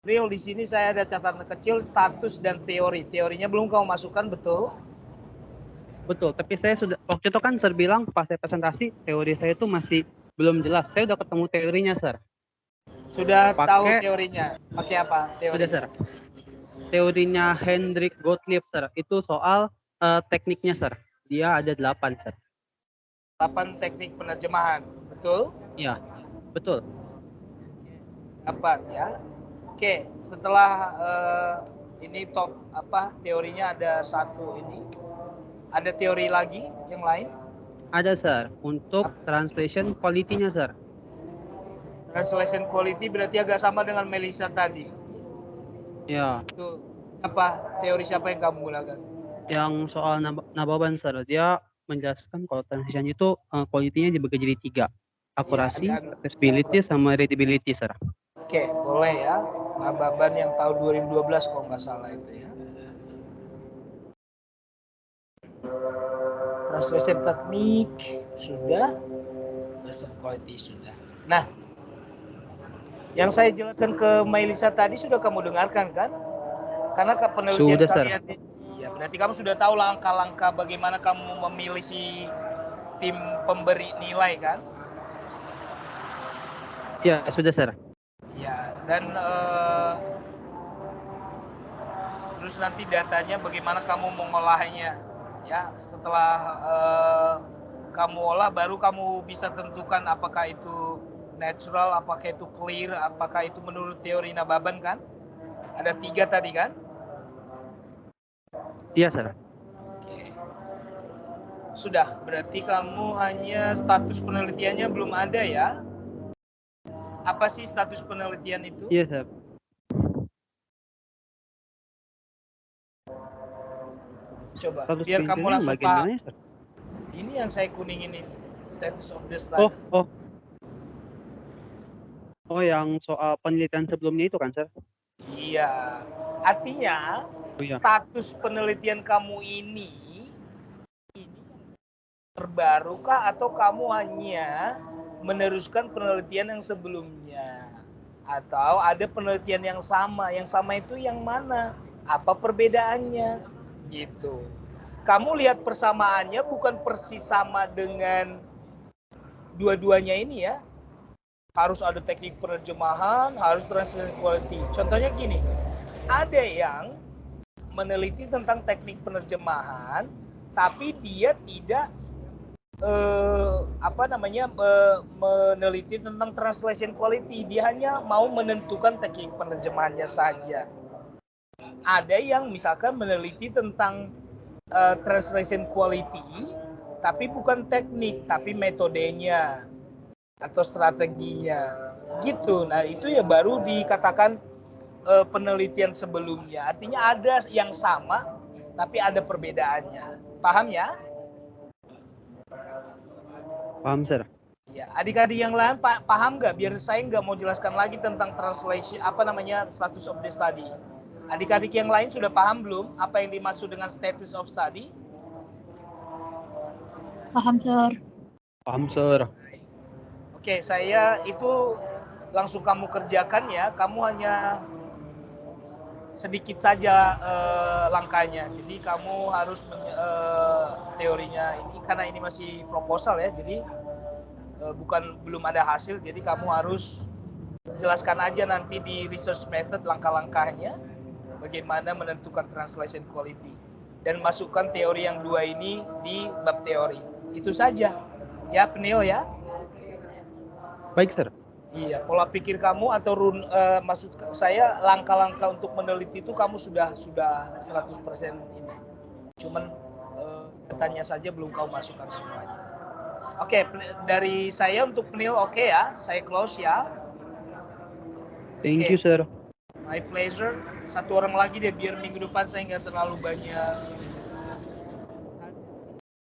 Real, di sini saya ada catatan kecil status dan teori. Teorinya belum kamu masukkan, betul? Betul, tapi saya sudah waktu itu kan Sir bilang pas saya presentasi teori saya itu masih belum jelas. Saya udah ketemu teorinya, Sir. Sudah tahu teorinya? Pakai apa teori? Sudah, Sir. Teorinya Hendrik Gottlieb, Sir. Itu soal tekniknya, Sir. Dia ada 8, Sir. 8 teknik penerjemahan, betul? Iya, betul. 8 ya. Oke, setelah ini teorinya ada satu ini. Ada teori lagi yang lain? Ada, Sir. Untuk translation quality-nya, Sir. Translation quality berarti agak sama dengan Melissa tadi. Ya. Itu apa? Teori siapa yang kamu gunakan? Yang soal Nababan, Sir. Dia menjelaskan kalau translation itu quality-nya dibagi jadi 3. Akurasi, accessibility, sama readability, Sir. Oke, boleh ya. Nababan yang tahun 2012 kalau nggak salah itu ya. Translation teknik sudah, translation quality sudah. Nah, yang saya jelaskan ke Melissa tadi sudah kamu dengarkan kan? Karena penelitian sudah, kalian, ya berarti kamu sudah tahu langkah-langkah bagaimana kamu memilih si tim pemberi nilai kan? Ya, sudah, Sir. Ya, dan terus nanti datanya bagaimana kamu mengolahnya, ya setelah kamu olah, baru kamu bisa tentukan apakah itu natural, apakah itu clear, apakah itu menurut teori Nababan kan? Ada 3 tadi kan? Iya, Sir. Oke. Sudah, berarti kamu hanya status penelitiannya belum ada ya? Apa sih status penelitian itu? Iya, Sir. Coba, Status biar kamu penelitiannya langsung bagian paham. mana, Sir? Ini yang saya kuningin ini, status of the Oh, study. oh, yang soal penelitian sebelumnya itu kan, Sir? Iya, artinya Oh iya. status penelitian kamu ini terbaru kah atau kamu hanya meneruskan penelitian yang sebelumnya? Atau ada penelitian yang sama itu yang mana? Apa perbedaannya? Gitu. Kamu lihat persamaannya bukan persis sama dengan dua-duanya ini ya. Harus ada teknik penerjemahan, harus translation quality. Contohnya gini, ada yang meneliti tentang teknik penerjemahan, tapi dia tidak meneliti tentang translation quality. Dia hanya mau menentukan teknik penerjemahannya saja. Ada yang misalkan meneliti tentang translation quality, tapi bukan teknik, tapi metodenya atau strateginya. Gitu. Nah, itu ya baru dikatakan penelitian sebelumnya. Artinya ada yang sama, tapi ada perbedaannya. Paham ya? Paham, Sir. Ya, adik-adik yang lain paham nggak? Biar saya nggak mau jelaskan lagi tentang translation, status of the study. Adik-adik yang lain sudah paham belum apa yang dimaksud dengan status of study? Paham, Sir. Paham, Sir. Oke, saya itu langsung kamu kerjakan ya. Kamu hanya sedikit saja langkahnya. Jadi kamu harus teorinya ini karena ini masih proposal ya. Jadi belum ada hasil. Jadi kamu harus jelaskan aja nanti di research method langkah-langkahnya bagaimana menentukan translation quality dan masukkan teori yang 2 ini di bab teori. Itu saja. Ya, Penil ya. Baik, Sir. Iya, pola pikir kamu atau maksud saya langkah-langkah untuk meneliti itu kamu sudah 100% ini. Cuman tanya saja belum kau masukkan semuanya. Oke, dari saya untuk Penil oke ya. Saya close ya. Thank you, Sir. My pleasure. Satu orang lagi deh biar minggu depan saya nggak terlalu banyak.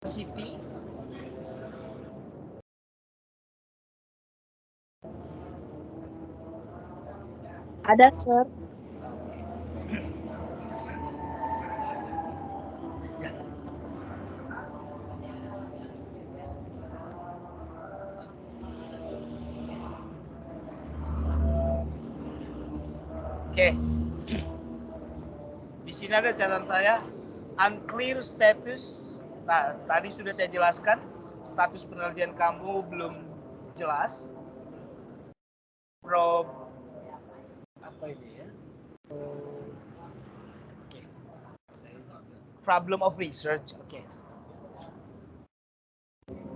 Siti. Ada, Sir. Oke. Di sini ada catatan saya, unclear status. Nah, tadi sudah saya jelaskan, status penelitian kamu belum jelas. Problem of research. Oke.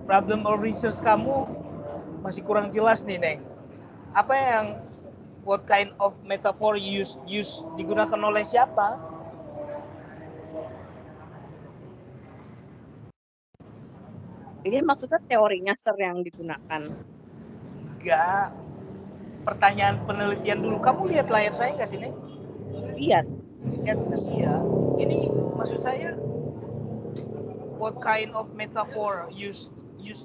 Problem of research kamu masih kurang jelas nih, Neng. Apa yang what kind of metaphor use digunakan oleh siapa? Ini maksudnya teorinya, Sir, yang digunakan. Enggak. Pertanyaan penelitian dulu. Kamu lihat layar saya nggak sih, Neng? Lihat, Sir. Iya. Ini maksud saya what kind of metaphor used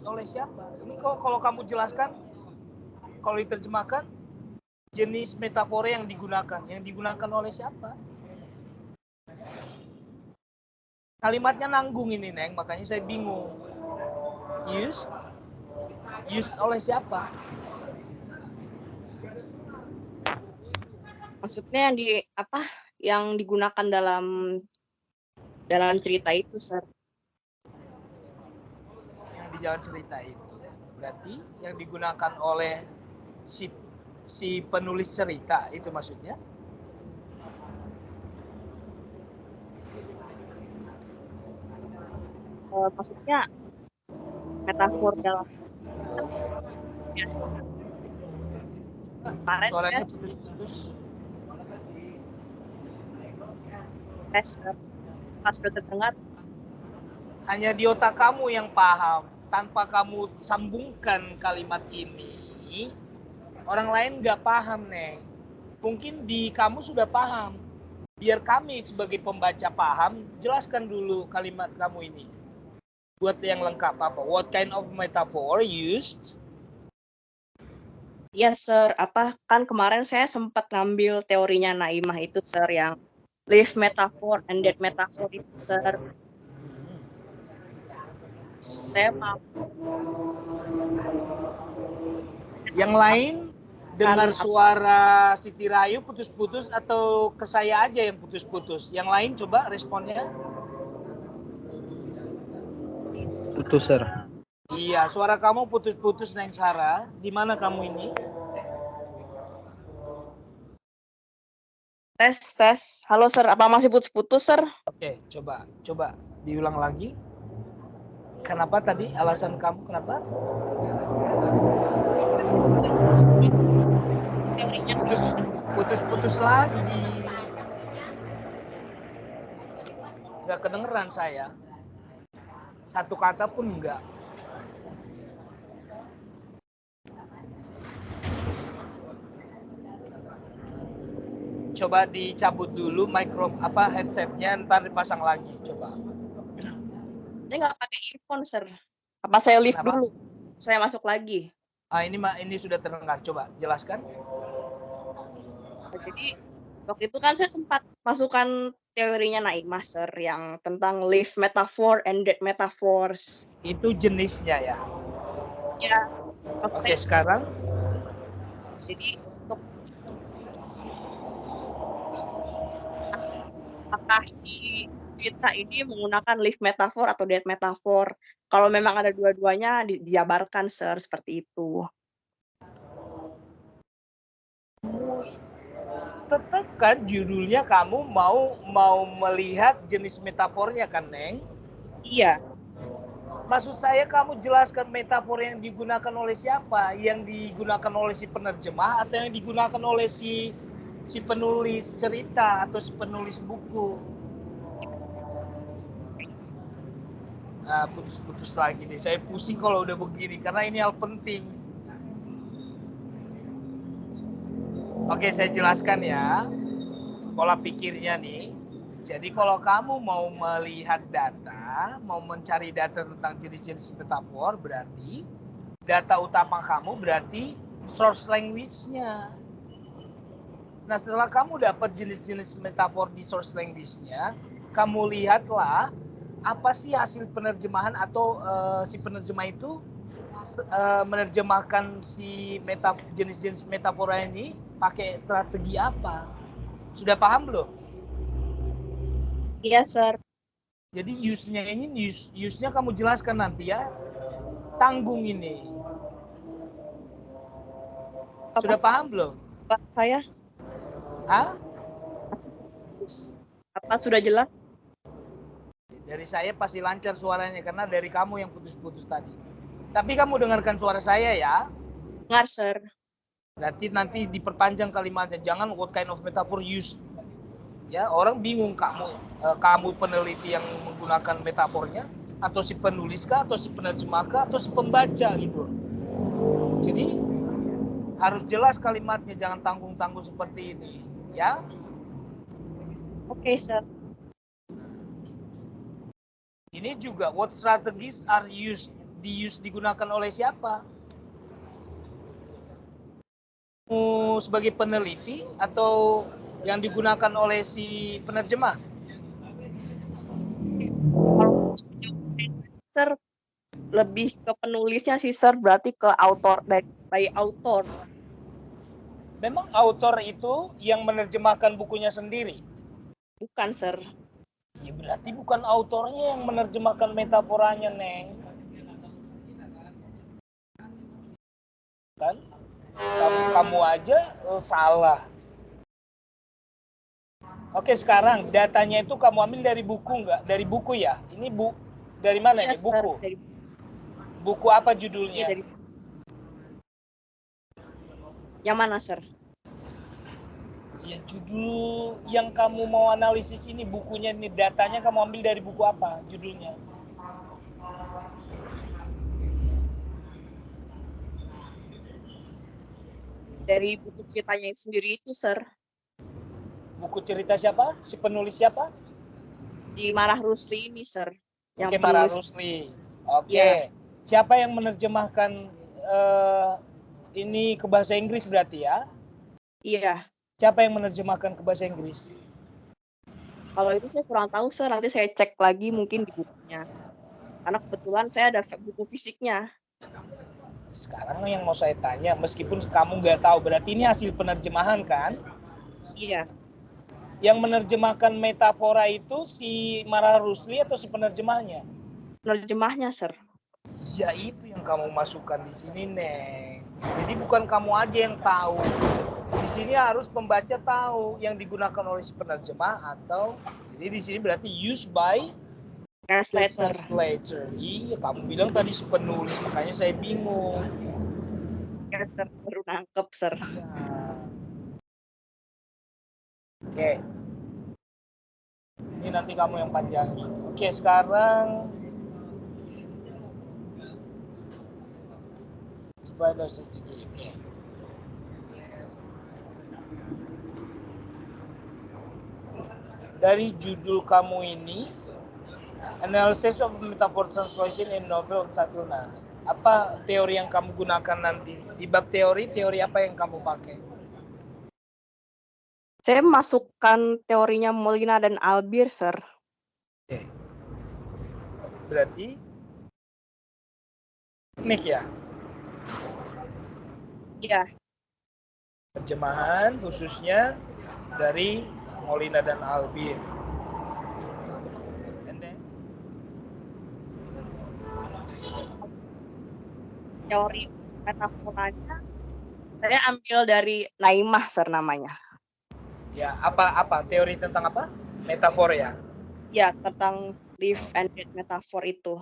oleh siapa? Ini kalau kamu jelaskan, kalau diterjemahkan, jenis metafora yang digunakan oleh siapa? Kalimatnya nanggung ini, Neng, makanya saya bingung. Used oleh siapa? Maksudnya yang digunakan dalam cerita itu, Sir. Yang di jalan cerita itu. Berarti yang digunakan oleh si penulis cerita itu maksudnya? Maksudnya metafor dalam biasa. Kemarin Suaranya saya putus-putus. tes pas sudah terdengar Hanya di otak kamu yang paham. Tanpa kamu sambungkan kalimat ini, orang lain nggak paham, Neng. Mungkin di kamu sudah paham. Biar kami sebagai pembaca paham, jelaskan dulu kalimat kamu ini. Buat yang lengkap apa? What kind of metaphor used? ya sir, apa kan kemarin saya sempat ngambil teorinya Naimah itu sir yang live metaphor and dead metaphor itu sir. Saya mau Yang lain dengar suara Siti Rahayu putus-putus atau ke saya aja yang putus-putus? Yang lain coba responnya. Putus, Sir. Iya, suara kamu putus-putus, Neng Sarah. Di mana kamu ini? tes. Halo sir, apa masih putus-putus sir? Oke, coba diulang lagi. Kenapa tadi? Alasan kamu kenapa? Putus lagi. Nggak kedengeran saya. Satu kata pun enggak. Coba dicabut dulu headsetnya, ntar dipasang lagi. Coba. Saya nggak pakai earphone sir. Apa saya lift Kenapa? dulu? Saya masuk lagi. Ini sudah terdengar. Coba jelaskan. Jadi waktu itu kan saya sempat masukkan teorinya Naimah sir yang tentang live metaphor and dead metaphors. Itu jenisnya ya. Ya. Oke, sekarang. Jadi untuk apakah di cerita ini menggunakan live metaphor atau dead metaphor? Kalau memang ada dua-duanya dijabarkan sir seperti itu. Tetap kan judulnya kamu mau melihat jenis metafornya kan, Neng? Iya. Maksud saya kamu jelaskan metafor yang digunakan oleh siapa? Yang digunakan oleh si penerjemah atau yang digunakan oleh si penulis cerita atau si penulis buku? Putus-putus lagi nih. Saya pusing kalau udah begini karena ini hal penting. Oke, saya jelaskan ya pola pikirnya nih. Jadi kalau kamu mau melihat data, mau mencari data tentang jenis-jenis metafor, berarti data utama kamu berarti source language-nya. Nah, setelah kamu dapat jenis-jenis metafor di source language-nya, kamu lihatlah apa sih hasil penerjemahan atau si penerjemah itu menerjemahkan si jenis-jenis metafora ini pakai strategi apa? Sudah paham belum? Iya, sir. Jadi use-nya ini use-nya kamu jelaskan nanti ya. Tanggung ini. Sudah paham belum? Pak, saya. Hah? Apa sudah jelas? Dari saya pasti lancar suaranya karena dari kamu yang putus-putus tadi. Tapi kamu dengarkan suara saya ya. Dengar, sir. Berarti nanti diperpanjang kalimatnya. Jangan what kind of metaphor use. Ya, orang bingung kamu peneliti yang menggunakan metafornya atau si penulis kah atau si penerjemah kah atau si pembaca gitu. Jadi harus jelas kalimatnya, jangan tanggung-tanggung seperti ini, ya. Oke, sir. Ini juga what strategies are digunakan oleh siapa? Sebagai peneliti atau yang digunakan oleh si penerjemah? Sir, lebih ke penulisnya sih, sir. Berarti ke author, by author. Memang author itu yang menerjemahkan bukunya sendiri? Bukan, sir. Ya berarti bukan autornya yang menerjemahkan metaforanya, Neng. Kan? Kamu aja salah. Oke, sekarang datanya itu kamu ambil dari buku nggak? Dari buku ya? Ini dari mana Yes, ini buku? Buku apa Iya judulnya? dari yang mana, Sir? Ya judul yang kamu mau analisis ini, bukunya ini, datanya kamu ambil dari buku apa judulnya? Dari buku ceritanya sendiri itu, Sir. Buku cerita siapa? Si penulis siapa? Di Marah Rusli ini, Sir. Yang Oke, Marah penulis. Rusli. Oke. Ya. Siapa yang menerjemahkan ini ke bahasa Inggris berarti ya? Iya. Siapa yang menerjemahkan ke bahasa Inggris? Kalau itu saya kurang tahu, Sir. Nanti saya cek lagi mungkin di bukunya. Karena kebetulan saya ada buku fisiknya. Sekarang yang mau saya tanya, meskipun kamu nggak tahu, berarti ini hasil penerjemahan kan? Iya. Yang menerjemahkan metafora itu si Marah Rusli atau si penerjemahnya? Penerjemahnya, Sir. Ya itu yang kamu masukkan di sini, Neng. Jadi bukan kamu aja yang tahu. Di sini harus pembaca tahu yang digunakan oleh si penerjemah atau jadi di sini berarti used by translator. Iya, kamu bilang tadi si penulis, makanya saya bingung. Ya, Sir. Baru nangkep, Sir. Oke. Ini nanti kamu yang panjangin. Oke, sekarang coba ada segi. Oke. Dari judul kamu ini, Analysis of Metaphor Translation in Novel Satuna. Apa teori yang kamu gunakan nanti? Di bab teori apa yang kamu pakai? Saya masukkan teorinya Molina dan Albir, Sir. Oke. Berarti teknik ya? Iya. Terjemahan khususnya dari Molina dan Albir. Teori metaforanya saya ambil dari Naimah, Sir, namanya. Ya, apa teori tentang apa? Metafor ya? Ya, tentang live and death metafor itu.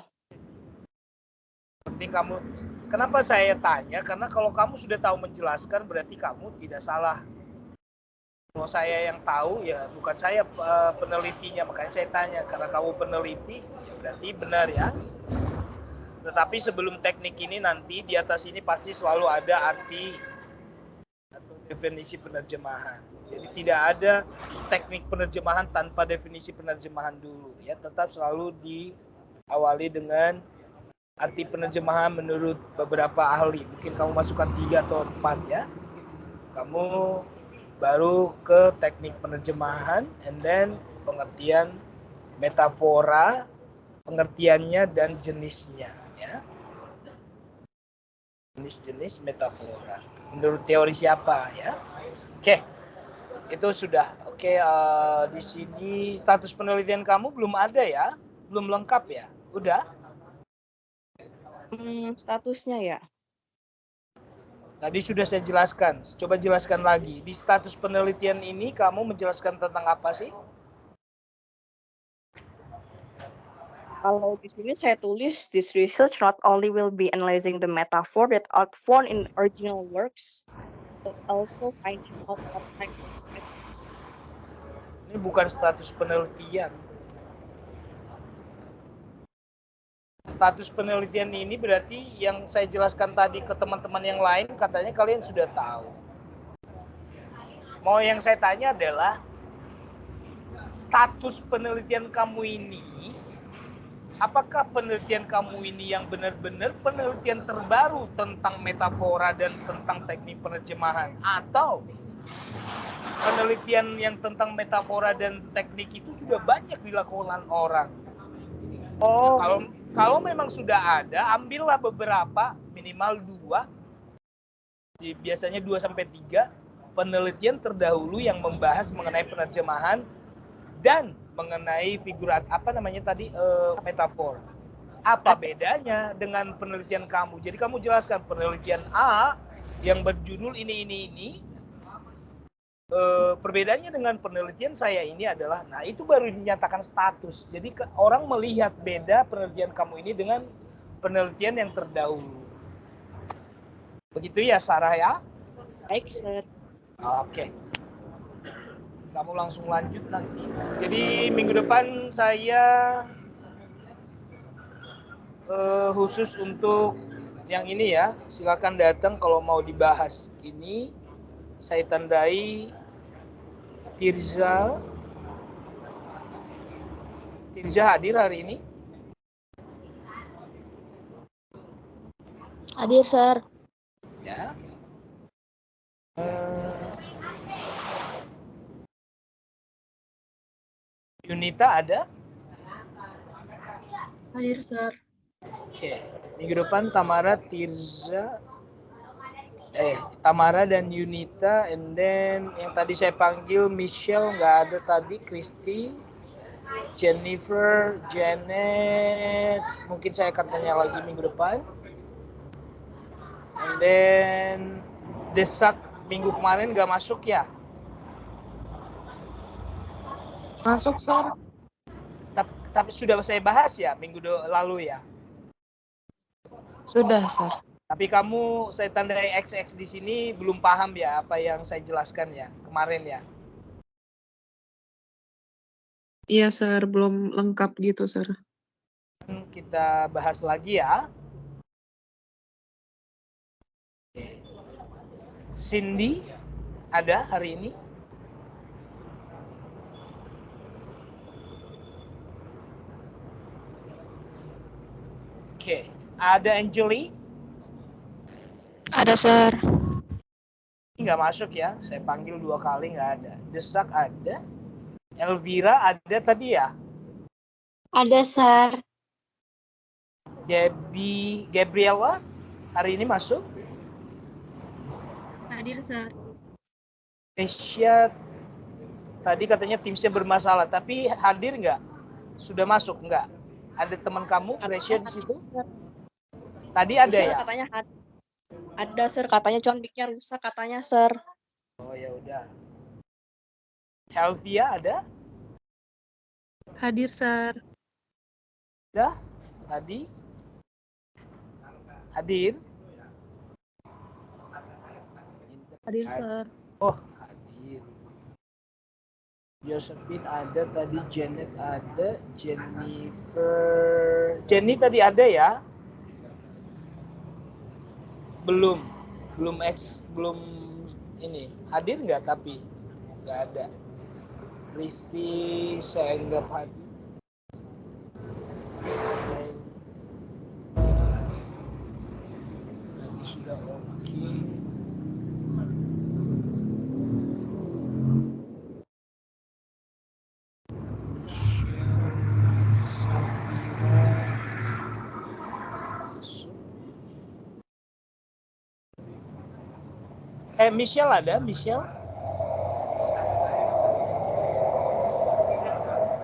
Penting kamu, kenapa saya tanya? Karena kalau kamu sudah tahu menjelaskan, berarti kamu tidak salah. Kalau saya yang tahu, ya bukan saya penelitinya, makanya saya tanya. Karena kamu peneliti, berarti benar ya. Tetapi sebelum teknik ini nanti di atas ini pasti selalu ada arti atau definisi penerjemahan. Jadi tidak ada teknik penerjemahan tanpa definisi penerjemahan dulu ya. Tetap selalu diawali dengan arti penerjemahan menurut beberapa ahli. Mungkin kamu masukkan 3 atau 4 ya. Kamu baru ke teknik penerjemahan and then pengertian metafora, pengertiannya dan jenisnya ya. Jenis-jenis metafora menurut teori siapa ya. Oke, itu sudah. Oke, di sini status penelitian kamu belum ada ya, belum lengkap ya, udah? Statusnya ya. Tadi sudah saya jelaskan, coba jelaskan lagi. Di status penelitian ini kamu menjelaskan tentang apa sih? Kalau di sini saya tulis, this research not only will be analyzing the metaphor that are found in original works, but also finding out what type of metaphor. Ini bukan status penelitian. Status penelitian ini berarti yang saya jelaskan tadi ke teman-teman yang lain, katanya kalian sudah tahu. Mau yang saya tanya adalah, status penelitian kamu ini, apakah penelitian kamu ini yang benar-benar penelitian terbaru tentang metafora dan tentang teknik penerjemahan, atau penelitian yang tentang metafora dan teknik itu sudah banyak dilakukan orang? Oh. Kalau memang sudah ada, ambillah beberapa, minimal 2, biasanya 2-3 penelitian terdahulu yang membahas mengenai penerjemahan dan mengenai figurat metafor. Apa bedanya dengan penelitian kamu? Jadi kamu jelaskan penelitian A yang berjudul ini. Perbedaannya dengan penelitian saya ini adalah, nah itu baru dinyatakan status. Jadi orang melihat beda penelitian kamu ini dengan penelitian yang terdahulu. Begitu ya Sarah ya? Baik, Sir. Oke. Kamu langsung lanjut nanti. Jadi minggu depan saya khusus untuk yang ini ya. Silakan datang kalau mau dibahas. Ini saya tandai Tirza. Tirza hadir hari ini? Hadir, Sir. Ya. Yunita ada? Hadir, Sir. Oke. Minggu depan Tamara, Tirza, Tamara dan Yunita, and then yang tadi saya panggil Michelle nggak ada tadi, Christy, Jennifer, Janet, mungkin saya akan tanya lagi minggu depan. And then Desak minggu kemarin nggak masuk ya? Masuk, Sir. Tapi sudah saya bahas ya minggu lalu ya? Sudah, Sir. Tapi kamu saya tandai XX di sini belum paham ya apa yang saya jelaskan ya kemarin ya? Iya, Sir. Belum lengkap gitu, Sir. Kita bahas lagi ya. Cindy ada hari ini? Oke. Ada Angeli? Ada, Sir. Nggak masuk ya, saya panggil 2 kali nggak ada. Desak ada. Elvira ada tadi ya? Ada, Sir. Gabriela hari ini masuk? Hadir, Sir. Asia tadi katanya timnya bermasalah, tapi hadir nggak? Sudah masuk nggak? Ada teman kamu, Asia di situ? Tadi ada Sir, ya? katanya ada, Sir. Katanya cuman mic-nya rusak katanya, Sir. Oh ya udah. Helvia ada? Hadir, Sir. Udah? Tadi? Hadir? Hadir, Sir. Oh, hadir. Josephine ada tadi, Janet ada, Jennifer. Jenny tadi ada ya? Belum ini. Hadir nggak tapi? Nggak ada. Kristi saya anggap hadir. Tadi sudah oke. Michelle ada? Michelle?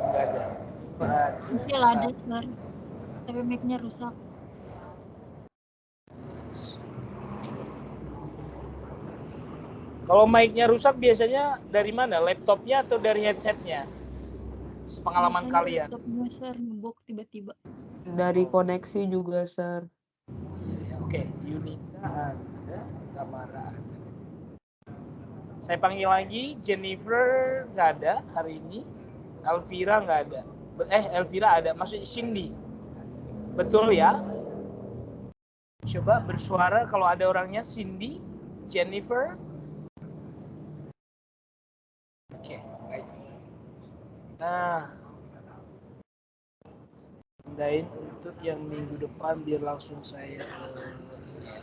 Enggak ada. Michelle ada, Sir. Tapi mic-nya rusak. Kalau mic-nya rusak biasanya dari mana? Laptopnya atau dari headsetnya? Sepengalaman kalian. Laptopnya, Sir, ngebok tiba-tiba. Dari koneksi juga, Sir. Oke, Yunita ada, Tamara ada. Saya panggil lagi, Jennifer nggak ada hari ini, Elvira nggak ada. Elvira ada, maksudnya Cindy. Betul ya? Coba bersuara kalau ada orangnya, Cindy, Jennifer. Oke, baik. Nah, tandain untuk yang minggu depan biar langsung saya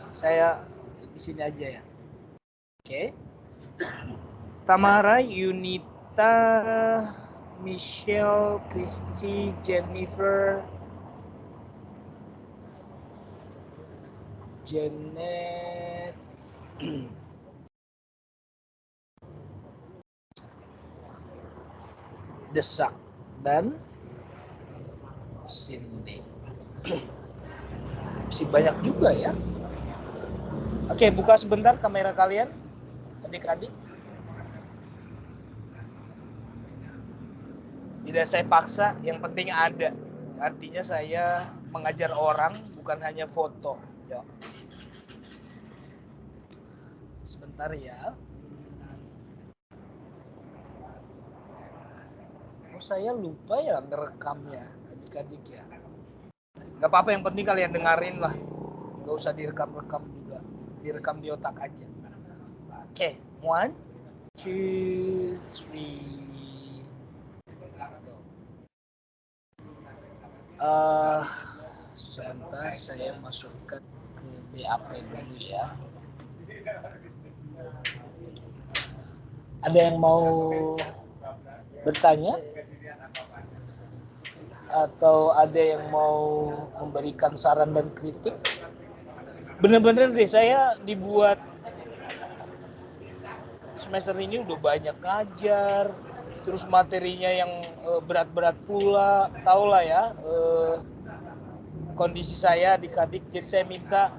saya di sini aja ya. Oke. Tamara, Yunita, Michelle, Christy, Jennifer, Janet, Desak, dan Cindy. Masih banyak juga ya. Oke, buka sebentar kamera kalian, adik-adik. Tidak saya paksa, yang penting ada. Artinya saya mengajar orang, bukan hanya foto. Ya. Sebentar ya. Oh, saya lupa ya ngerekamnya adik-adik ya. Gak apa-apa, yang penting kalian dengerin lah. Gak usah direkam-rekam juga. Direkam di otak aja. Oke, 1, 2, 3. Sebentar saya masukkan ke BAP dulu ya. Ada yang mau bertanya? Atau ada yang mau memberikan saran dan kritik? Bener-bener deh, saya dibuat semester ini udah banyak ngajar, terus materinya yang berat-berat pula, tau lah ya kondisi saya adik-adik. Jadi saya minta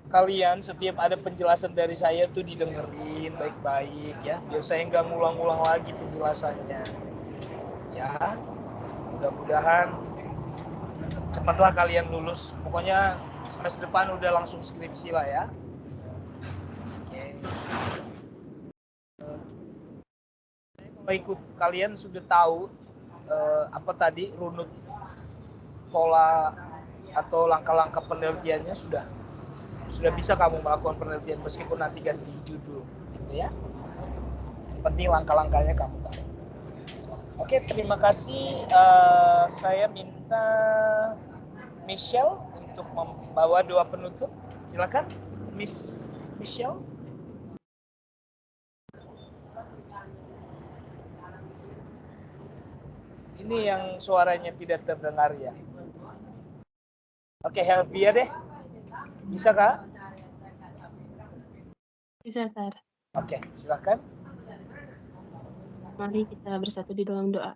kalian setiap ada penjelasan dari saya tuh didengerin baik-baik ya, biar saya nggak ngulang-ngulang lagi penjelasannya ya. Mudah-mudahan cepatlah kalian lulus. Pokoknya semester depan udah langsung skripsi lah ya. Oke. Saya mau ikut, kalian sudah tahu apa tadi runut pola atau langkah-langkah penelitiannya sudah bisa kamu melakukan penelitian meskipun nanti ganti judul gitu ya. Yang penting langkah-langkahnya kamu tahu. Oke, terima kasih. Saya minta Michelle untuk membawa doa penutup. Silakan, Miss Michelle. Ini yang suaranya tidak terdengar ya. Oke, Helvia deh. Bisa Kak? Bisa, Sar. Oke, silakan. Mari kita bersatu di dalam doa.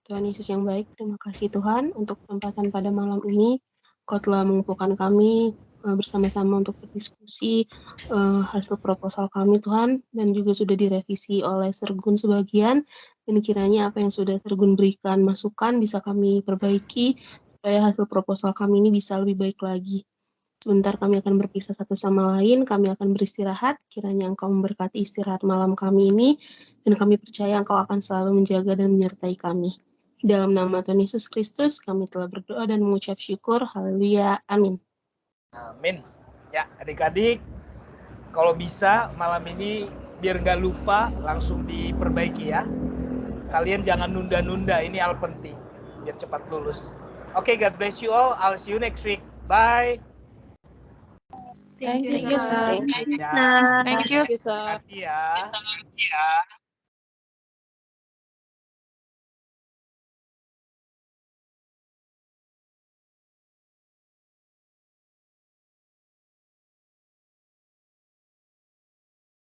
Tuhan Yesus yang baik, terima kasih Tuhan untuk kesempatan pada malam ini. Kau telah mengumpulkan kami bersama-sama untuk berdiskusi hasil proposal kami Tuhan, dan juga sudah direvisi oleh Sergun sebagian, dan kiranya apa yang sudah Sergun berikan masukan bisa kami perbaiki supaya hasil proposal kami ini bisa lebih baik lagi. Sebentar kami akan berpisah satu sama lain, kami akan beristirahat, kiranya Engkau memberkati istirahat malam kami ini, dan kami percaya Engkau akan selalu menjaga dan menyertai kami. Dalam nama Tuhan Yesus Kristus, kami telah berdoa dan mengucap syukur. Haleluya. Amin. Amin. Ya, adik-adik, kalau bisa malam ini biar nggak lupa langsung diperbaiki ya. Kalian jangan nunda-nunda, ini hal penting biar cepat lulus. Oke, God bless you all. I'll see you next week. Bye. Thank you, Sar. Thank you, sir. Thank you, sir. Hati ya.